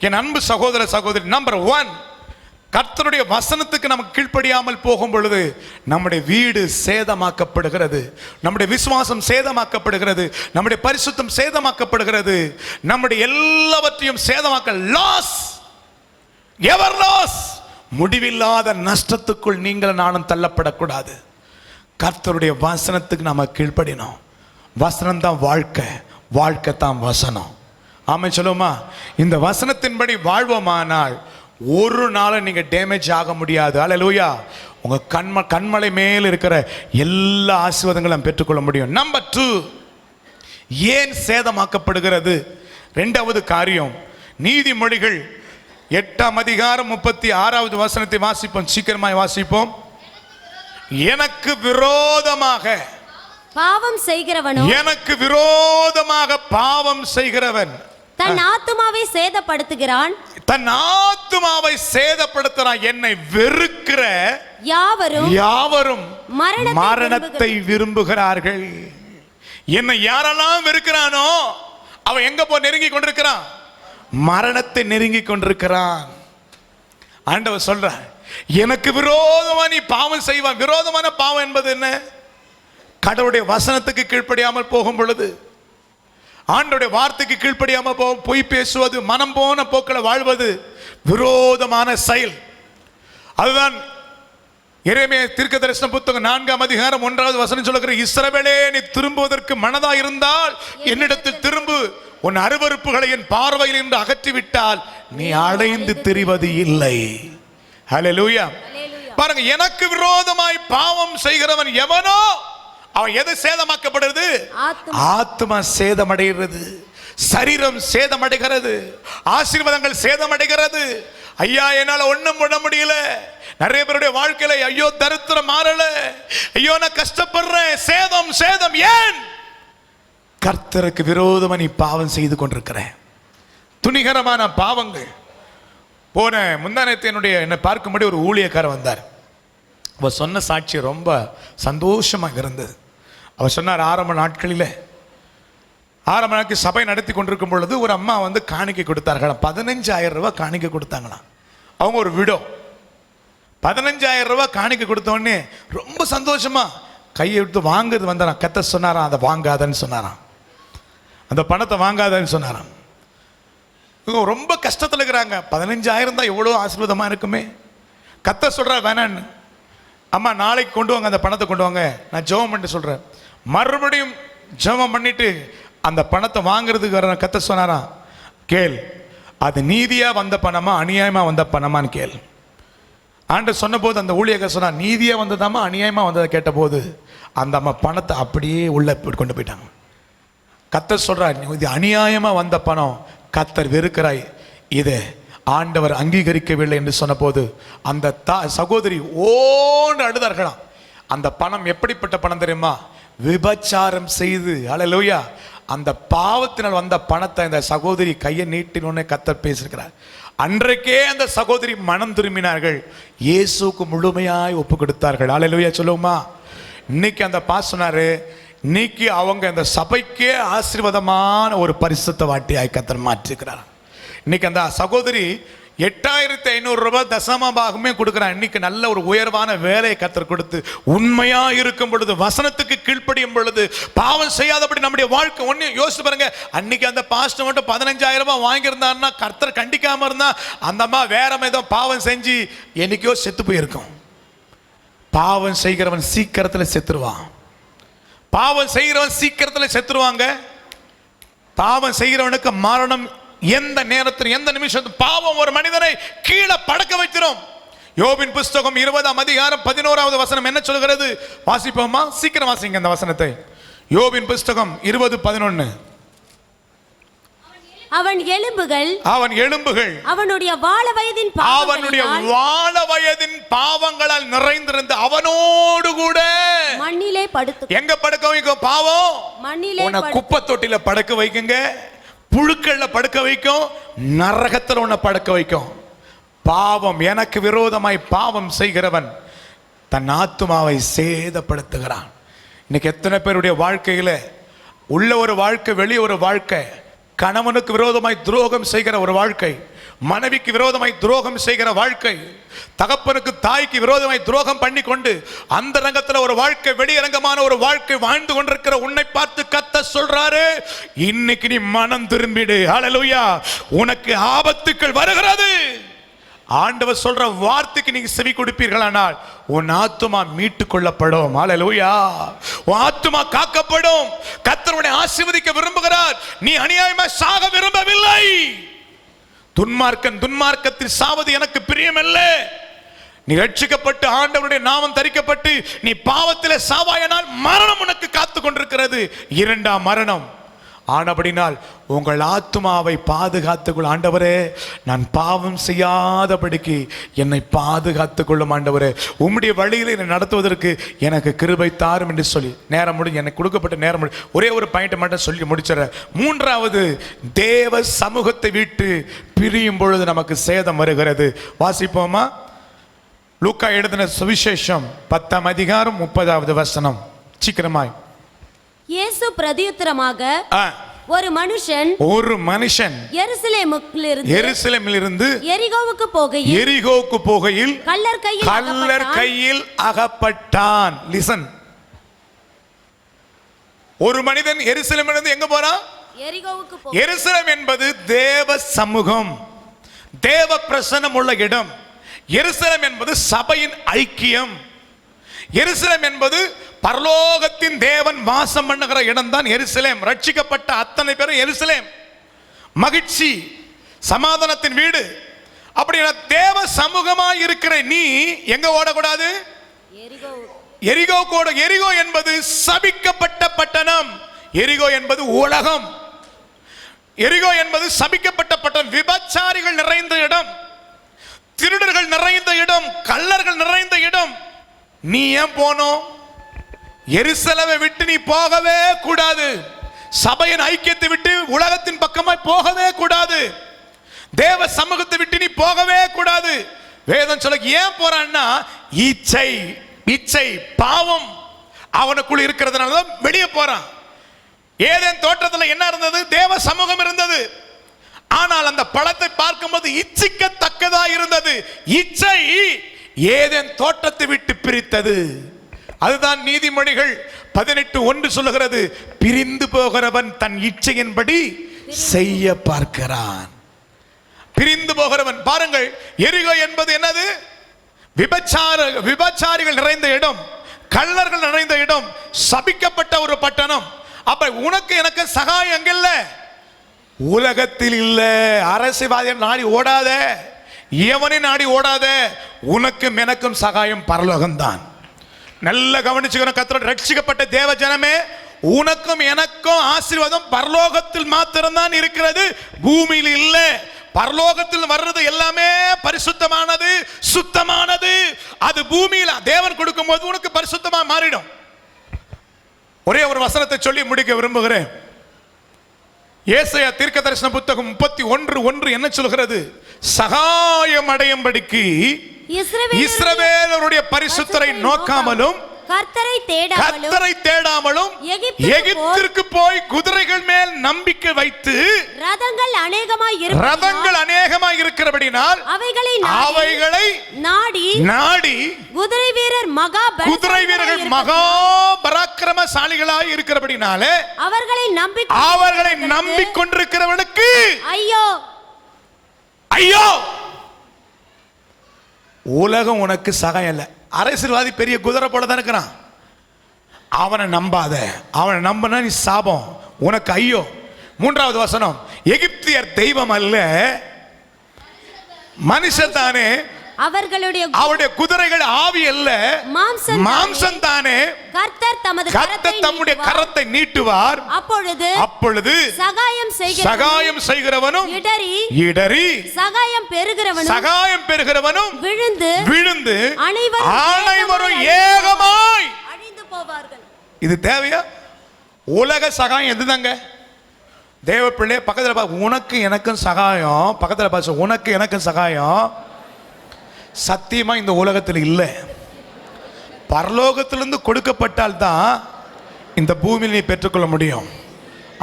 C: என் அன்பு சகோதர சகோதரி, நம்பர் 1,
D: கர்த்தருடைய வசனத்துக்கு நமக்கு கீழ்ப்படியாமல் போகும் பொழுது நம்முடைய வீடு சேதமாக்கப்படுகிறது, நம்முடைய விசுவாசம் சேதமாக்கப்படுகிறது, நம்முடைய பரிசுத்தம் சேதமாக்கப்படுகிறது, நம்முடைய எல்லாவற்றையும் சேதமாக்க லாஸ், எவர் லாஸ், முடிவில்லாத நஷ்டத்துக்குள் நீங்கள் நானும் தள்ளப்படக்கூடாது. கர்த்தருடைய வசனத்துக்கு நாம கீழ்ப்படினோம். வசனம் தான் வாழ்க்கை, வாழ்க்கை தான் வசனம். ஆமென் சொல்லுமா? இந்த வசனத்தின்படி வாழ்வோமானால் ஒரு நாள் நீங்க டேமேஜ் ஆக முடியாது. அல்லேலூயா. உங்க கண்மலை மேல் இருக்கிற எல்லா ஆசீர்வாதங்களும் பெற்றுக்கொள்ள முடியும். நம்பர் 2, ஏன் சேதமாக்கப்படுகிறது? இரண்டாவது காரியம், நீதிமொழிகள் 8ஆம் அதிகாரம் 36வது வசனத்தை வாசிப்போம், சீக்கிரமாய் வாசிப்போம். எனக்கு விரோதமாக
E: பாவம் செய்கிறவனோ,
D: எனக்கு விரோதமாக பாவம் செய்கிறவன்
E: தன் ஆத்துமாவை சேதப்படுத்துகிறான்,
D: தன் ஆத்துமாவை சேதப்படுத்துகிறான். என்னை வெறுக்கிற யாவரும் மரணத்தை விரும்புகிறார்கள். என்னை யாரெல்லாம் வெறுக்கிறானோ அவன் எங்க போ நெருங்கி கொண்டிருக்கிறான்? மரணத்தை நெருங்கி கொண்டிருக்கிறான். ஆண்டவர் சொல்றார், எனக்கு விரோதமா நீ பாவம் செய்வான். விரோதமான பாவம் என்பது என்ன? கடவுளுடைய வசனத்துக்கு கீழ்ப்படியாமல் போகும் பொழுது, ஆண்டவருடைய வார்த்தைக்கு கீழ்ப்படியாமல் பொய் பேசுவது, மனம் போன போக்களை வாழ்வது விரோதமான செயல். அதுதான் எரேமியா தீர்க்கதரிசன புத்தகம் 4ஆம் அதிகாரம் 1வது வசனம் சொல்லுகிற, இஸ்ரவேலே நீ திரும்புவதற்கு மனதா இருந்தால் என்னிடத்தில் திரும்பு, உன் அருவருப்புகளை என் பார்வையில் இருந்து அகற்றிவிட்டால் நீ அடைந்து திரிவது இல்லை. ஹல்லேலூயா. பாருங்க, எனக்கு விரோதமாய் பாவம் செய்கிறவன் எவனோ அவன் எது சேதமாக்கப்படுறது? ஆத்மா சேதமடைகிறது, சரீரம் சேதமடைகிறது, ஆசீர்வாதங்கள் சேதமடைகிறது. ஐயா என்னால ஒண்ணும் பண்ண முடியல. நிறைய பேருடைய வாழ்க்கையில ஐயோ தரித்திரம் மாறல, ஐயோ நான் கஷ்டப்படுறேன். சேதம் சேதம். ஏன்? கர்த்தருக்கு விரோதமா நீ பாவம் செய்து கொண்டிருக்கிறேன். துணிகரமான பாவங்கள். போன முந்தானத்தை என்னை பார்க்கும்படி ஒரு ஊழியக்காரர் வந்தார். அவர் சொன்ன சாட்சி ரொம்ப சந்தோஷமாக இருந்தது. அவர் சொன்னார், ஆரம்ப நாட்களில் சபை நடத்தி கொண்டிருக்கும் பொழுது ஒரு அம்மா வந்து காணிக்கை கொடுத்தார்களாம். 15,000 ரூபாய் காணிக்கை கொடுத்தாங்களாம். அவங்க ஒரு விடோ. 15,000 ரூபாய் காணிக்கை கொடுத்தோடனே ரொம்ப சந்தோஷமா கையை எடுத்து வாங்குறது வந்தாராம். கத்த சொன்னாராம், அதை வாங்காதன்னு சொன்னாராம், அந்த பணத்தை வாங்காதன்னு சொன்னாராம். இவங்க ரொம்ப கஷ்டத்தில் இருக்கிறாங்க. 15,000 தான் எவ்வளோ ஆசீர்வாதமா இருக்குமே. கத்த சொல்ற வேணான்னு. அம்மா நாளைக்கு கொண்டு வாங்க, அந்த பணத்தை கொண்டு வாங்க, நான் ஜெபம் பண்ணிட்டு சொல்றேன். மறுபடியும் ஜெபம் பண்ணிட்டு அந்த பணத்தை வாங்குறதுக்கு கத்த சொன்னாராம், கேள், அது நீதியா வந்த பணமா அநியாயமா வந்த பணமான்னு கேள். ஆண்டு சொன்ன போது அந்த ஊழியர்கள் சொன்னா, நீதியா வந்ததாமா அநியாயமா வந்ததை கேட்ட போது அந்த அம்மா பணத்தை அப்படியே உள்ள கொண்டு போயிட்டாங்க. கத்தர் சொல்றார், இது அநியாயமா வந்த பணம், கத்தர் வெறுக்கிறாய், இதை ஆண்டவர் அங்கீகரிக்கவில்லை என்று சொன்ன போது அந்த சகோதரி ஓண்டு அழுதார்களாம். அந்த பணம் எப்படிப்பட்ட பணம் தெரியுமா? விபச்சாரம் செய்து, அல்லேலூயா, அந்த பாவத்தினால் வந்த பணத்தை இந்த சகோதரி கையை நீட்டினோன்னே கத்தர் பேசியிருக்கிறார். அன்றைக்கே அந்த சகோதரி மனம் திரும்பினார்கள், இயேசுக்கு முழுமையாய் ஒப்பு கொடுத்தார்கள். அல்லேலூயா சொல்லுவோமா? இன்னைக்கு அந்த பாஸ் சொன்னாரு, இன்னைக்கு அவங்க அந்த சபைக்கே ஆசீர்வாதமான ஒரு பரிசுத்த வாட்டியாய் கத்தர் மாற்றிருக்கிறார். இன்னைக்கு அந்த சகோதரி 8,500 ரூபாய் தசமபாகமே கொடுக்குறான். இன்னைக்கு நல்ல ஒரு உயர்வான வேலையை கத்தர் கொடுத்து, உண்மையா இருக்கும் பொழுது, வசனத்துக்கு கீழ்ப்படியும் பொழுது, பாவம் செய்யாதபடி நம்முடைய வாழ்க்கை. ஒன்னு யோசிச்சு பாருங்க, அன்னைக்கு அந்த பாஸ்டர் மட்டும் 15,000 ரூபாய் வாங்கியிருந்தாருன்னா, கர்த்தர் கண்டிக்காம இருந்தா அந்த அம்மா வேற ஏதோ பாவம் செஞ்சு என்னைக்கோ செத்து போயிருக்கும். பாவம் செய்கிறவன் சீக்கிரத்தில் செத்துருவான். பாவம் செய்கிறவன் சீக்கிரத்தில் செத்துருவாங்க. பாவம் செய்கிறவனுக்கு மரணம் எந்த நேரத்தில், எந்த நிமிஷத்தில் பாவம் ஒரு மனிதனை கீழே படக்க வைக்கிறோம். யோபின் புஸ்தகம் 20ஆம் அதிகாரம் 11வது வசனம் என்ன சொல்கிறது? வாசிப்போமா? சீக்கிரம் வாசிங்க அந்த வசனத்தை. யோபின் புஸ்தகம் 20:11.
E: அவன் எலும்புகள்
D: அவனுடைய வாழ வயதின் பாவங்களால் நிறைந்திருந்து அவனோடு கூட
E: மண்ணிலே படுத்து.
D: எங்க படுக்க வைக்கும் பாவம்?
E: மண்ணிலே.
D: குப்பை தொட்டில படுக்க வைக்குங்க, புழுக்கள்ல படுக்க வைக்கும், நரகத்தில் உன்னை படுக்க வைக்கும். பாவம், எனக்கு விரோதமாய் பாவம் செய்கிறவன் தன் ஆத்துமாவை சேதப்படுத்துகிறான். இன்னைக்கு எத்தனை பேருடைய வாழ்க்கையில உள்ள ஒரு வாழ்க்கை, வெளியே ஒரு வாழ்க்கை, கணவனுக்கு விரோதமாய் துரோகம் செய்கிற ஒரு வாழ்க்கை, மனைவிக்கு விரோதமாய் துரோகம் செய்கிற வாழ்க்கை, தகப்பனுக்கு தாய்க்கு விரோதமாய் துரோகம் பண்ணி கொண்டு அந்த ரங்கத்தில் ஒரு வாழ்க்கை, வெளியரங்கமான ஒரு வாழ்க்கை வாழ்ந்து கொண்டிருக்கிற உன்னை பார்த்து கர்த்தர் சொல்றாரு, இன்னைக்கு நீ மனம் திரும்பிடு. ஹல்லேலூயா. உனக்கு ஆபத்துக்கள் வருகிறது. ஆண்டவர் சொல்ற வார்த்தைக்கு நீங்க செவி கொடுப்பீர்களானால் உன் ஆத்துமா மீட்டு கொள்ளப்படும். ஹல்லேலூயா. உன் ஆத்துமா காக்கப்படும். கர்த்தர் உன்னை ஆசீர்வதிக்க விரும்புகிறார். நீ அநியாயமா சாக விரும்பவில்லை. துன்மார்க்கத்தில் சாவது எனக்கு பிரியமல்ல. நீ ரட்சிக்கப்பட்டு ஆண்டவருடைய நாமம் தரிக்கப்பட்டு நீ பாவத்திலே சாவாயனால் மரணம் உனக்கு காத்து கொண்டிருக்கிறது, இரண்டாம் மரணம். ஆனபடினால் உங்கள் ஆத்துமாவை பாதுகாத்துக்கொள். ஆண்டவரே, நான் பாவம் செய்யாதபடிக்கு என்னை பாதுகாத்துக் கொள்ளும் ஆண்டவரே. உம்முடைய வழியில் என்னை நடத்துவதற்கு எனக்கு கிருபை தாரும் என்று சொல்லி நேரம் முடிஞ்சு எனக்கு கொடுக்கப்பட்ட நேரம் முடிஞ்சு ஒரே ஒரு பாயிண்ட் மட்டும் சொல்லி முடிச்சிட. மூன்றாவது, தேவ சமூகத்தை விட்டு பிரியும் பொழுது நமக்கு சேதம் வருகிறது. வாசிப்போமா? லூக்கா எழுதின சுவிசேஷம் 10ஆம் அதிகாரம் 30வது வசனம். சீக்கிரமாய்.
E: இயேசு பிரதியுத்தரமாக, ஒரு மனுஷன்
D: எருசலேமிலிருந்து
E: எரிகோவுக்கு போகையில்
D: கள்ளர் கையில் அகப்பட்டான். லிசன். ஒரு மனிதன் எருசலேமிலிருந்து எங்க போறான்? எருசலேம் என்பது தேவ சமூகம், தேவ பிரசன்னம் உள்ள இடம். எருசலேம் என்பது சபையின் ஐக்கியம். எருசலேம் என்பது பரலோகத்தின் தேவன் வாசம் பண்ணுகிற இடம் தான் எருசலேம். ரட்சிக்கப்பட்ட அத்தனை பேரும் எருசலேம். மகிழ்ச்சி, சமாதானத்தின் வீடு. அப்படின்னா தேவ சமூகமாய் இருக்கிற நீ எங்க ஓடக்கூடாது? எரிகோ என்பது சபிக்கப்பட்ட பட்டணம். எரிகோ என்பது உலகம். எரிகோ என்பது சபிக்கப்பட்ட பட்டணம். விபச்சாரிகள் நிறைந்த இடம், திருடர்கள் நிறைந்த இடம், கள்ளர்கள் நிறைந்த இடம். நீ ஏன் போனோம்? எருசலேமை விட்டு நீ போகவே கூடாது. சபையின் ஐக்கியத்தை விட்டு உலகத்தின் பக்கமாய் போகவே கூடாது. தேவ சமூகத்தை விட்டு நீ போகவே கூடாது. வேதம் சொல்ல ஏன் போறான்னா, இச்சை பாவம் அவனுக்குள்ள இருக்கிறதுனால தான் வெளியே போறான். ஏதேன் தோட்டத்தில் என்ன இருந்தது? தேவ சமூகம் இருந்தது. ஆனால் அந்த பழத்தை பார்க்கும்போது இச்சிக்கத்தக்கதா இருந்தது. இச்சை ஏதேன் தோட்டத்தை விட்டு பிரித்தது. அதுதான் நீதிமொழிகள் 18:1 சொல்லுகிறது, பிரிந்து போகிறவன் தன் இச்சையின்படி செய்ய பார்க்கிறான். பிரிந்து போகிறவன். பாருங்கள், எரிகோ என்பது என்னது? விபச்சாரிகள் நிறைந்த இடம், கள்ளர்கள் நிறைந்த இடம், சபிக்கப்பட்ட ஒரு பட்டணம். அப்ப உனக்கு எனக்கு சகாயம் எங்க இல்ல? உலகத்தில் இல்ல. அரசியல்வாதியை நாடி ஓடாத, எவனை நாடி ஓடாத. உனக்கும் எனக்கும் சகாயம் பரலோகம்தான். நல்ல கவனிச்சுக்கணும். கர்த்தர் ரட்சிக்கப்பட்ட தேவ ஜனமே, உனக்கும் எனக்கும் ஆசீர்வாதம் பரலோகத்தில் மாத்திரம்தான் இருக்கிறது, பூமியில் இல்ல. பரலோகத்தில் வர்றது எல்லாமே பரிசுத்தமானது, சுத்தமானது. அது பூமியில் தேவன் கொடுக்கும் போது உனக்கு பரிசுத்தமா மாறிடும். ஒரே ஒரு வசனத்தை சொல்லி முடிக்க விரும்புகிறேன். ஏசாயா தீர்க்கதரிசன புத்தகம் 31:1 என்ன சொல்கிறது? சகாயம் அடையும்படிக்கு இஸ்ரவேலருடைய பரிசுத்தரை நோக்காமலும் கர்த்தரை தேடாமலும் எகிப்திற்கு போய் குதிரைகள் மேல் நம்பிக்கை வைத்து
E: ரதங்கள்
D: அநேகமாய் இருக்கிறபடினால் அவைகளை நாடி குதிரை வீரர்கள் மகா பராக்கிரமசாலிகளாய் இருக்கிறபடினாலே அவர்களை நம்பிக்கொண்டிருக்கிறவனுக்கு ஐயோ. உலகம் உனக்கு சகாயம் இல்லை. அரசியல்வாதி பெரிய குதிரை போல தான் இருக்கிறான். அவனை நம்பாத. அவனை நம்பினா நீ சாபம், உனக்கு ஐயோ. 3வது வசனம், எகிப்தியர் தெய்வம் அல்ல, மனுஷன் தானே. அவருடைய குதிரைகள் ஆவி அல்ல, மாம்சம் தானே. கர்த்தர் தம்முடைய கரத்தை நீட்டுவார், அப்பொழுது சகாயம் செய்கிறவனும் இடறி சகாயம் பெறுகிறவனும் விழுந்து அனைவரும் ஏகமாய் அழிந்து போவார்கள். இது தேவையா? உலக சகாயம் எதுதாங்க? தேவ பிள்ளை பக்கத்தில் உனக்கு எனக்கும் சகாயம், பக்கத்தில் பாச உனக்கு எனக்கும் சகாயம் சத்தியமா இந்த உலகத்தில் இல்லை. பரலோகத்திலிருந்து கொடுக்கப்பட்டால் தான் இந்த பூமியில் நீ பெற்றுக்கொள்ள முடியும்.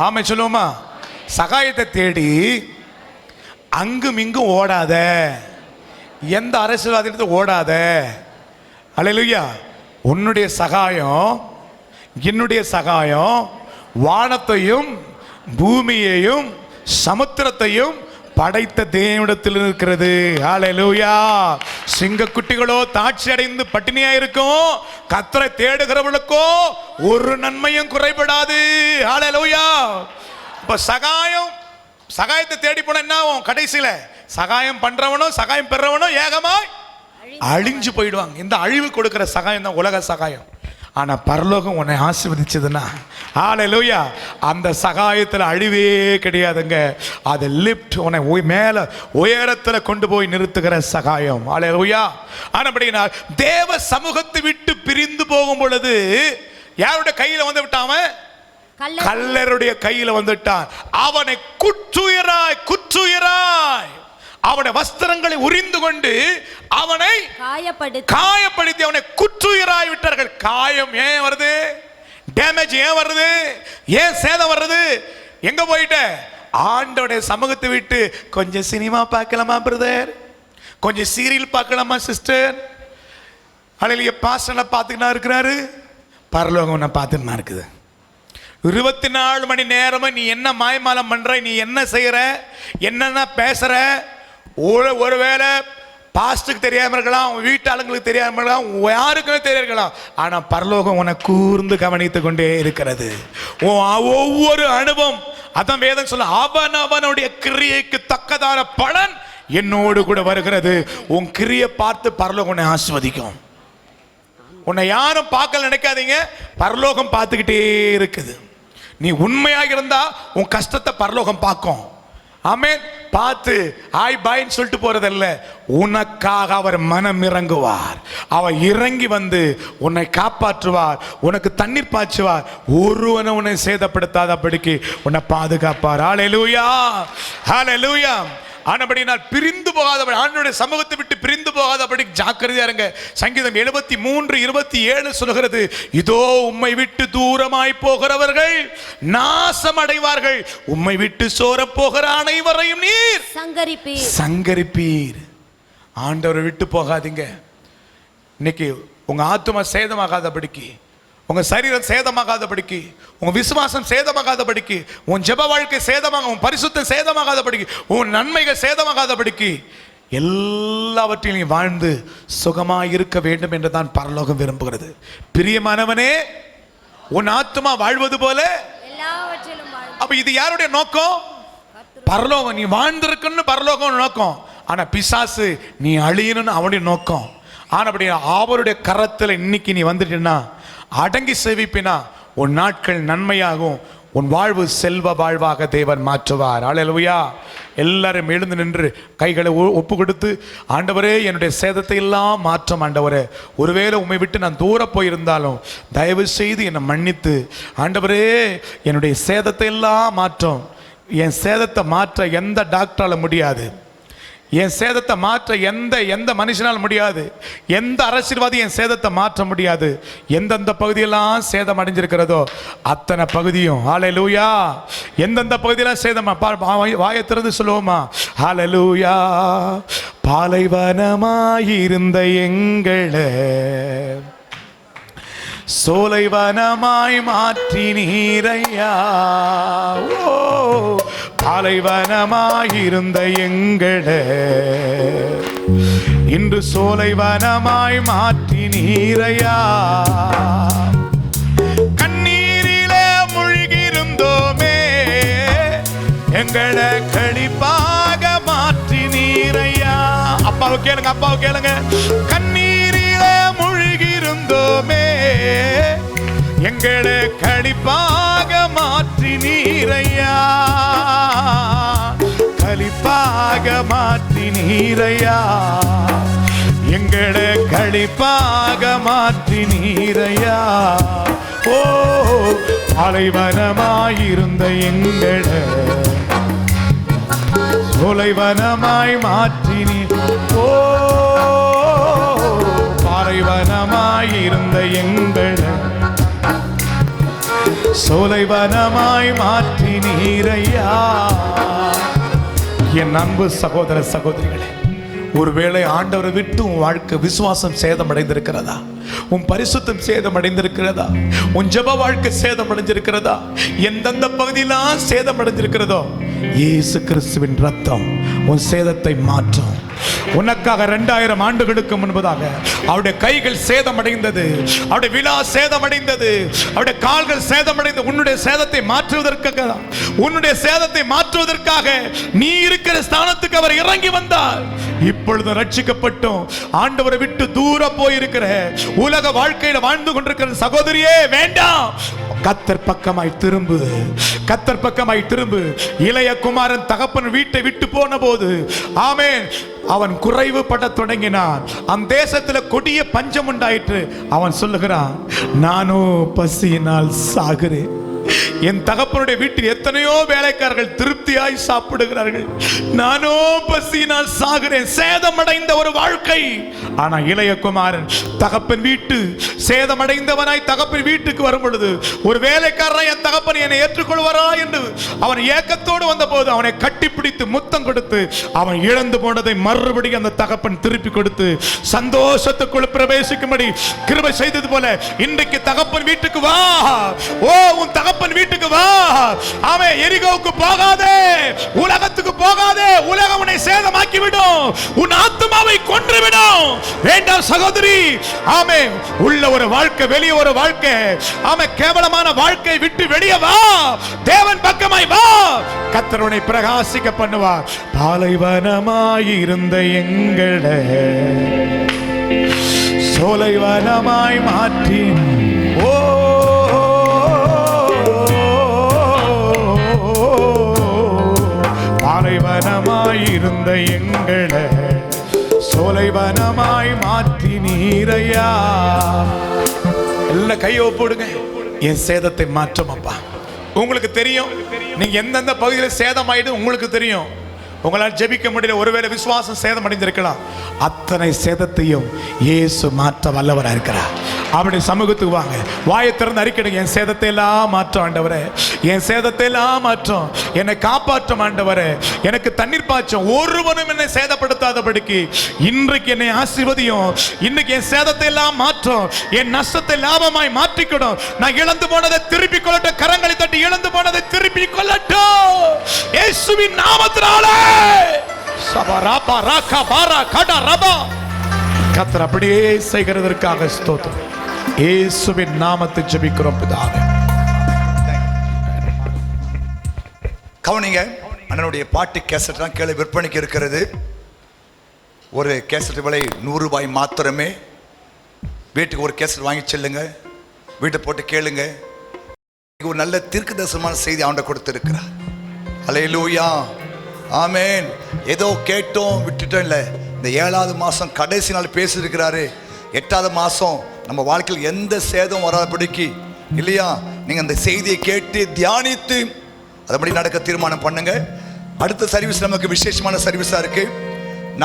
D: ஆமை சொல்லுவோமா? சகாயத்தை தேடி அங்கும் இங்கும் ஓடாத, எந்த அரசியல்வாதிகளும் ஓடாத. அல்லேலூயா. உன்னுடைய சகாயம், என்னுடைய சகாயம் வானத்தையும் பூமியையும் சமுத்திரத்தையும் படைத்த தேவனிடத்தில் இருக்கிறது. ஹல்லேலூயா. சிங்கக்குட்டிகளோ தாட்சி அடைந்து பட்டினியா இருக்கும், கர்த்தரை தேடுகிறவர்களுக்கோ ஒரு நன்மையும் குறைபடாது. ஹல்லேலூயா. இப்ப சகாயத்தை தேடி போன என்ன ஆகும்? கடைசியில சகாயம் பண்றவனும் சகாயம் பெறவனும் ஏகமாய் அழிஞ்சு போயிடுவாங்க. இந்த அழிவு கொடுக்கிற சகாயம் தான் உலக சகாயம். ஆனா பரலோகம் உன்னை ஆசீர்வதிச்சதுன்னா, ஹல்லேலூயா, அந்த சகாயத்துல அழிவே கிடையாதுங்க. அது லிப்ட், உன்னை மேல உயரத்துல கொண்டு போய் நிறுத்துகிற சகாயம். ஹல்லேலூயா. ஆனபடினா தேவ சமூகத்தை விட்டு பிரிந்து போகும் பொழுது யாருடைய கையில வந்து விட்டான்? கல்லருடைய கையில வந்துட்டான். அவனை குற்றுயிராய் அவனுடைய வஸ்திரங்களை உரிந்து கொண்டு அவனை காயப்படுத்தி அவனை குற்றுயிராய் விட்டார்கள். காயம் ஏன் வருது? டேமேஜ் ஏன் வருது? ஏன் சேதம் வருது? எங்க போயிட்ட? ஆண்டவருடைய சமூகத்தை விட்டு கொஞ்சம் சினிமா பார்க்கலாமா பிரதர், கொஞ்சம் சீரியல் பார்க்கலாமா சிஸ்டர், அல்லையா பாஸ்டர்ல பார்த்துக்கினா இருக்கிறாரு, பரலோகம் நான் பார்த்துட்டு இருக்குது. 24 மணி நேரமும் நீ என்ன மாய்மாலம் பண்ற, நீ என்ன செய்யற, என்னென்ன பேசுற, ஒருவேளை பாஸ்டுக்கு தெரியாம இருக்கலாம், உன் வீட்டு ஆளுங்களுக்கு தெரியாம இருக்கலாம், யாருக்குமே தெரியிருக்கலாம். ஆனா பரலோகம் உன்னை கூர்ந்து கவனித்துக் கொண்டே இருக்கிறது. ஒவ்வொரு அனுபவம், அதான் வேதம் சொல்ல, அவனுடைய கிரியைக்கு தக்கதான பலன் என்னோடு கூட வருகிறது. உன் கிரியை பார்த்து பரலோகம் உன்னை ஆசீர்வதிக்கும். உன்னை யாரும் பார்க்கல நினைக்காதீங்க, பரலோகம் பார்த்துக்கிட்டே இருக்குது. நீ உண்மையாக இருந்தா உன் கஷ்டத்தை பரலோகம் பார்க்கும். ஆமென். பார்த்து ஆய் பாய்ன்னு சொல்லிட்டு போறதல்ல, உனக்காக அவர் மனம் இறங்குவார். அவர் இறங்கி வந்து உன்னை காப்பாற்றுவார், உனக்கு தண்ணீர் பாய்ச்சுவார், ஒருவனை உன்னை சேதப்படுத்தாதபடிக்கு உன்னை பாதுகாப்பார். ஹல்லேலூயா, ஹல்லேலூயா. ஆனபடினால் பிரிந்து போகாதபடி, ஆண்டவருடைய சமூகத்தை விட்டு பிரிந்து போகாதபடி ஜாக்கிரதையா இருங்க. சங்கீதம் 73:27 சொல்கிறது, இதோ உம்மை விட்டு தூரமாய் போகிறவர்கள் நாசம் அடைவார்கள், உம்மை விட்டு சோர போகிற அனைவரையும் நீர் சங்கரிப்பீர். ஆண்டவரை விட்டு போகாதீங்க. இன்னைக்கு உங்க ஆத்துமா சேதமாகாதபடிக்கு, உங்க சரீரம் சேதமாகாதபடிக்கு, உங்க விசுவாசம் சேதமாகாதபடிக்கு, உன் ஜெப வாழ்க்கை சேதமாக, உன் பரிசுத்தம் சேதமாகாதபடிக்கு, உன் நன்மைகள் சேதமாகாதபடிக்கு எல்லாவற்றையும் வாழ்ந்து சுகமாக இருக்க வேண்டும் என்று தான் பரலோகம் விரும்புகிறது. பிரியமானவனே, உன் ஆத்துமா வாழ்வது போல அப்ப இது யாருடைய நோக்கம்? பரலோகம். நீ வாழ்ந்திருக்குன்னு பரலோகம் நோக்கம். ஆனா பிசாசு நீ அழியணும்னு அவனுடைய நோக்கம். ஆனபடி அவருடைய கரத்துல இன்னைக்கு நீ வந்துட்டீன்னா, அடங்கி சேவிப்பினா உன் நாட்கள் நன்மையாகும், உன் வாழ்வு செல்வ வாழ்வாக தேவன் மாற்றுவார். ஹல்லேலூயா. எல்லாரும் எழுந்து நின்று கைகளை ஒப்பு கொடுத்து, ஆண்டவரே என்னுடைய சேதத்தை எல்லாம் மாற்றம் ஆண்டவரே, ஒருவேளை உம்மை விட்டு நான் தூர போயிருந்தாலும் தயவு செய்து என்னை மன்னித்து, ஆண்டவரே என்னுடைய சேதத்தை எல்லாம் மாற்றம். என் சேதத்தை மாற்ற எந்த டாக்டரால முடியாது, என் சேதத்தை மாற்ற எந்த மனுஷனால் முடியாது, எந்த அரசியல்வாதி என் சேதத்தை மாற்ற முடியாது. எந்தெந்த பகுதியெல்லாம் சேதம் அடைஞ்சிருக்கிறதோ அத்தனை பகுதியும், ஹல்லேலூயா, எந்தெந்த பகுதியெல்லாம் சேதமா வாயை திறந்து சொல்லுவோமா? ஹல்லேலூயா. பாலைவனமாயிருந்த எங்களை சோலைவனமாய் மாற்றி நீரையா. ஓ, பாலைவனமாயிருந்த எங்களை இன்று சோலைவனமாய் மாற்றி நீரையா. கண்ணீரிலே முழுகிருந்தோமே, எங்களை களிப்பாக மாற்றி நீரையா. அப்பாவை கேளுங்க, அப்பாவை கேளுங்க. கண்ணீரிலே முழுகிருந்தோமே, எங்களை களிப்பாக மாற்றி நீரையா, களிப்பாக மாற்றி நீரையா, எங்களை களிப்பாக மாற்றி நீரையா. ஓ, பாலைவனமாயிருந்த எங்களை சோலைவனமாய் மாற்றி நீ. ஓ, பாலைவனமாயிருந்த எங்களை சோலைவனமாய் மாற்றி நீரையா. என் அன்பு சகோதர சகோதரிகளே, ஒருவேளை ஆண்டவரை விட்டு உன் வாழ்க்கை விசுவாசம் சேதமடைந்திருக்கிறதா? உன் பரிசுத்தம் சேதமடைந்திருக்கிறதா? உன் ஜெப வாழ்க்கை சேதமடைந்திருக்கிறதா? எந்தெந்த பகுதியெல்லாம் சேதமடைந்திருக்கிறதோ, இயேசு கிறிஸ்துவின் ரத்தம் உன் சேதத்தை மாற்றும். உனக்காக 2000 ஆண்டுகளுக்கு முன்பதாக அவருடைய கைகள் சேதமடைந்தது, அவருடைய விழா சேதமடைந்தது, அவருடைய கால்கள் சேதமடைந்து உன்னுடைய சேதத்தை மாற்றுவதற்காக, உன்னுடைய சேதத்தை மாற்றுவதற்காக நீ இருக்கிற ஸ்தானத்துக்கு அவர் இறங்கி வந்தார். இப்பொழுது ரட்சிக்கப்பட்டோம், ஆண்டவரை விட்டு தூர போயிருக்கிற உலக வாழ்க்கையில வாழ்ந்து கொண்டிருக்கிற சகோதரியே, வேண்டாம். கத்தர் பக்கமாய் திரும்பு, கத்தர் பக்கமாய் திரும்பு. இளைய குமாரன் தகப்பன் வீட்டை விட்டு போன போது, ஆமென், அவன் குறைவுபட தொடங்கினான். அந்த தேசத்துல கொடிய பஞ்சம் உண்டாயிற்று. அவன் சொல்லுகிறான், நானோ பசியினால் சாகிறேன். என் தகப்பனுடைய வீட்டில் எத்தனையோ வேலைக்காரர்கள் திருப்தியாய் சாப்பிடுகிறார்கள், நானோ பசியினால் சாகிறேன். சேதமடைந்த ஒரு வாழ்க்கை. ஆனா இளைய குமாரன் தகப்பன் வீட்டு சேதமடைந்தவனாய் தகப்பன் வீட்டுக்கு வரும் பொழுது, ஒரு வேலைக்காரனாய் என் தகப்பன் என்னை ஏற்றுக்கொள்வாரா என்று அவன் ஏக்கத்தோடு வந்த போது அவனை கட்டிப்பிடித்து முத்தம் கொடுத்து, அவன் இழந்து போனதை மறுபடியும் அந்த தகப்பன் திருப்பி கொடுத்து சந்தோஷத்துக்குள் பிரவேசிக்கும்படி கிருபை செய்தது போல, இன்றைக்கு தகப்பன் வீட்டுக்கு வா. ஓ, உன் தகப்பன் வீட்டுக்கு வா. ஆமே, எரிகோவுக்கு போகாதே, உலகத்துக்கு போகாதே. உலகம் உன்னை சேதமாக்கி விடும், உன் ஆத்மாவை கொன்று விடும். வேண்டாம் சகோதரி. ஆமே, உள்ள ஒரு வாழ்க்கை, வெளியே ஒரு வாழ்க்கை. ஆமே, கேவலமான வாழ்க்கை விட்டு வெளியே வா. தேவன் பக்கமாய் வா. கர்த்தர் உன்னை பிரகாசிக்க பண்ணுவார். பாலைவனமாய் இருந்த எங்களை சோலைவனமாய் மாற்றி, ஓ பாலைவனமாய் இருந்த எங்களை சோலைவனமாய் மாற்றி நீரையா. எல்லாம் கையை ஒப்புடுங்க. என் சேதத்தை மாற்றும் அப்பா. உங்களுக்கு தெரியும், நீங்க எந்தெந்த பகுதியில் சேதமாயிடு உங்களுக்கு தெரியும். உங்களால் ஜெபிக்க முடியல, ஒருவேளை விசுவாசம் சேதம் அடைந்திருக்கலாம். அத்தனை சேதத்தையும் இயேசு மாற்ற வல்லவராக இருக்கிறார். அவருடைய சமூகத்துக்கு வாங்க, வாயை திறந்து அறிக்கையிடுங்க, என் சேதத்தை எல்லாம் மாற்றும் ஆண்டவரே, என் சேதத்தை எல்லாம் மாற்றும், என்னை காப்பாற்றும் ஆண்டவரே, எனக்கு தண்ணீர் பாய்ச்சும், ஒருவனும் என்னை சேதப்படுத்தாதபடிக்கு இன்றைக்கு என்னை ஆசீர்வதியும். இன்னைக்கு என் சேதத்தை எல்லாம் மாற்றும், என் நஷ்டத்தை லாபமாய் மாற்றிக்கணும். நான் இழந்து போனதை திருப்பி கொள்ளட்டும். கரங்களை தட்டி இழந்து போனதை திருப்பி கொள்ளட்டும் இயேசுவின் நாமத்தினாலே. கர்த்தர் அப்படியே செய்கிறதற்காக ஸ்தோத்திரம். இயேசுவின் நாமத்தை ஜெபிக்கிறோம் பிதாவே.
B: கவனிங்க, அண்ணனுடைய பாட்டு கேசட்லாம் கீழே விற்பனைக்கு இருக்கிறது. ஒரு கேசட் விலை 100 ரூபாய் மாத்திரமே. வீட்டுக்கு ஒரு கேசட் வாங்கி செல்லுங்க, வீட்டை போட்டு கேளுங்க. ஒரு நல்ல தீர்க்கதரிசனமான செய்தி அவன்கிட்ட கொடுத்திருக்கிறார். அல்லேலூயா, ஆமென். ஏதோ கேட்டோம் விட்டுட்டோம் இல்லை. இந்த 7வது மாதம் கடைசி நாள் பேசியிருக்கிறாரு. 8வது மாதம் நம்ம வாழ்க்கையில் எந்த சேதம் வராதபடிக்கு இல்லையா, நீங்கள் அந்த செய்தியை கேட்டு தியானித்து அதுபடி நடக்க தீர்மானம் பண்ணுங்க. அடுத்த சர்வீஸ் நமக்கு விசேஷமான சர்வீஸாக இருக்கு.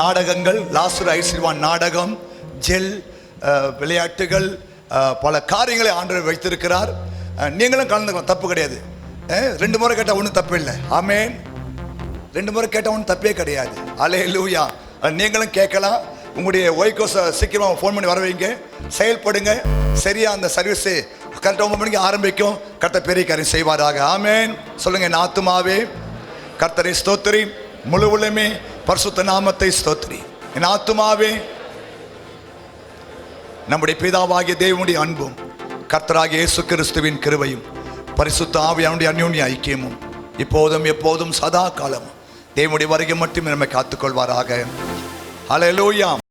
B: நாடகங்கள், லாசரு ஐஸ்வர்வான் நாடகம், ஜெல் விளையாட்டுகள், பல காரியங்களை ஆண்டவர் வைத்திருக்கிறார். நீங்களும் கலந்துக்கலாம், தப்பு கிடையாது. 2 முறை கேட்டால் ஒன்றும் தப்பு இல்லை. ஆமென். 2 முறை கேட்டால் ஒன்றும் தப்பே கிடையாது. அல்லேலூயா. நீங்களும் கேட்கலாம். உங்களுடைய ஒய்கோ சீக்கிரமாக ஃபோன் பண்ணி வர வைங்க, செயல்படுங்க. சரியா அந்த சர்வீஸு கரெக்டாக 9 மணிக்கு ஆரம்பிக்கும். கர்த்தர் பெரிய காரியம் செய்வாராக. ஆமென். சொல்லுங்க, என் ஆத்துமாவே கர்த்தரை ஸ்தோத்திரி, முழு உள்ளமே பரிசுத்த நாமத்தை ஸ்தோத்திரி. என் ஆத்துமாவே நம்முடைய பிதாவாகிய தேவனுடைய அன்பும் கர்த்தராகிய இயேசு கிறிஸ்துவின் கிருபையும் பரிசுத்த ஆவியானுடைய அந்யோன்ய ஐக்கியமும் இப்போதும் எப்போதும் சதா காலம் தேவனுடைய வருகை மட்டும் நம்மை காத்துக்கொள்வாராக. அல்லேலூயா.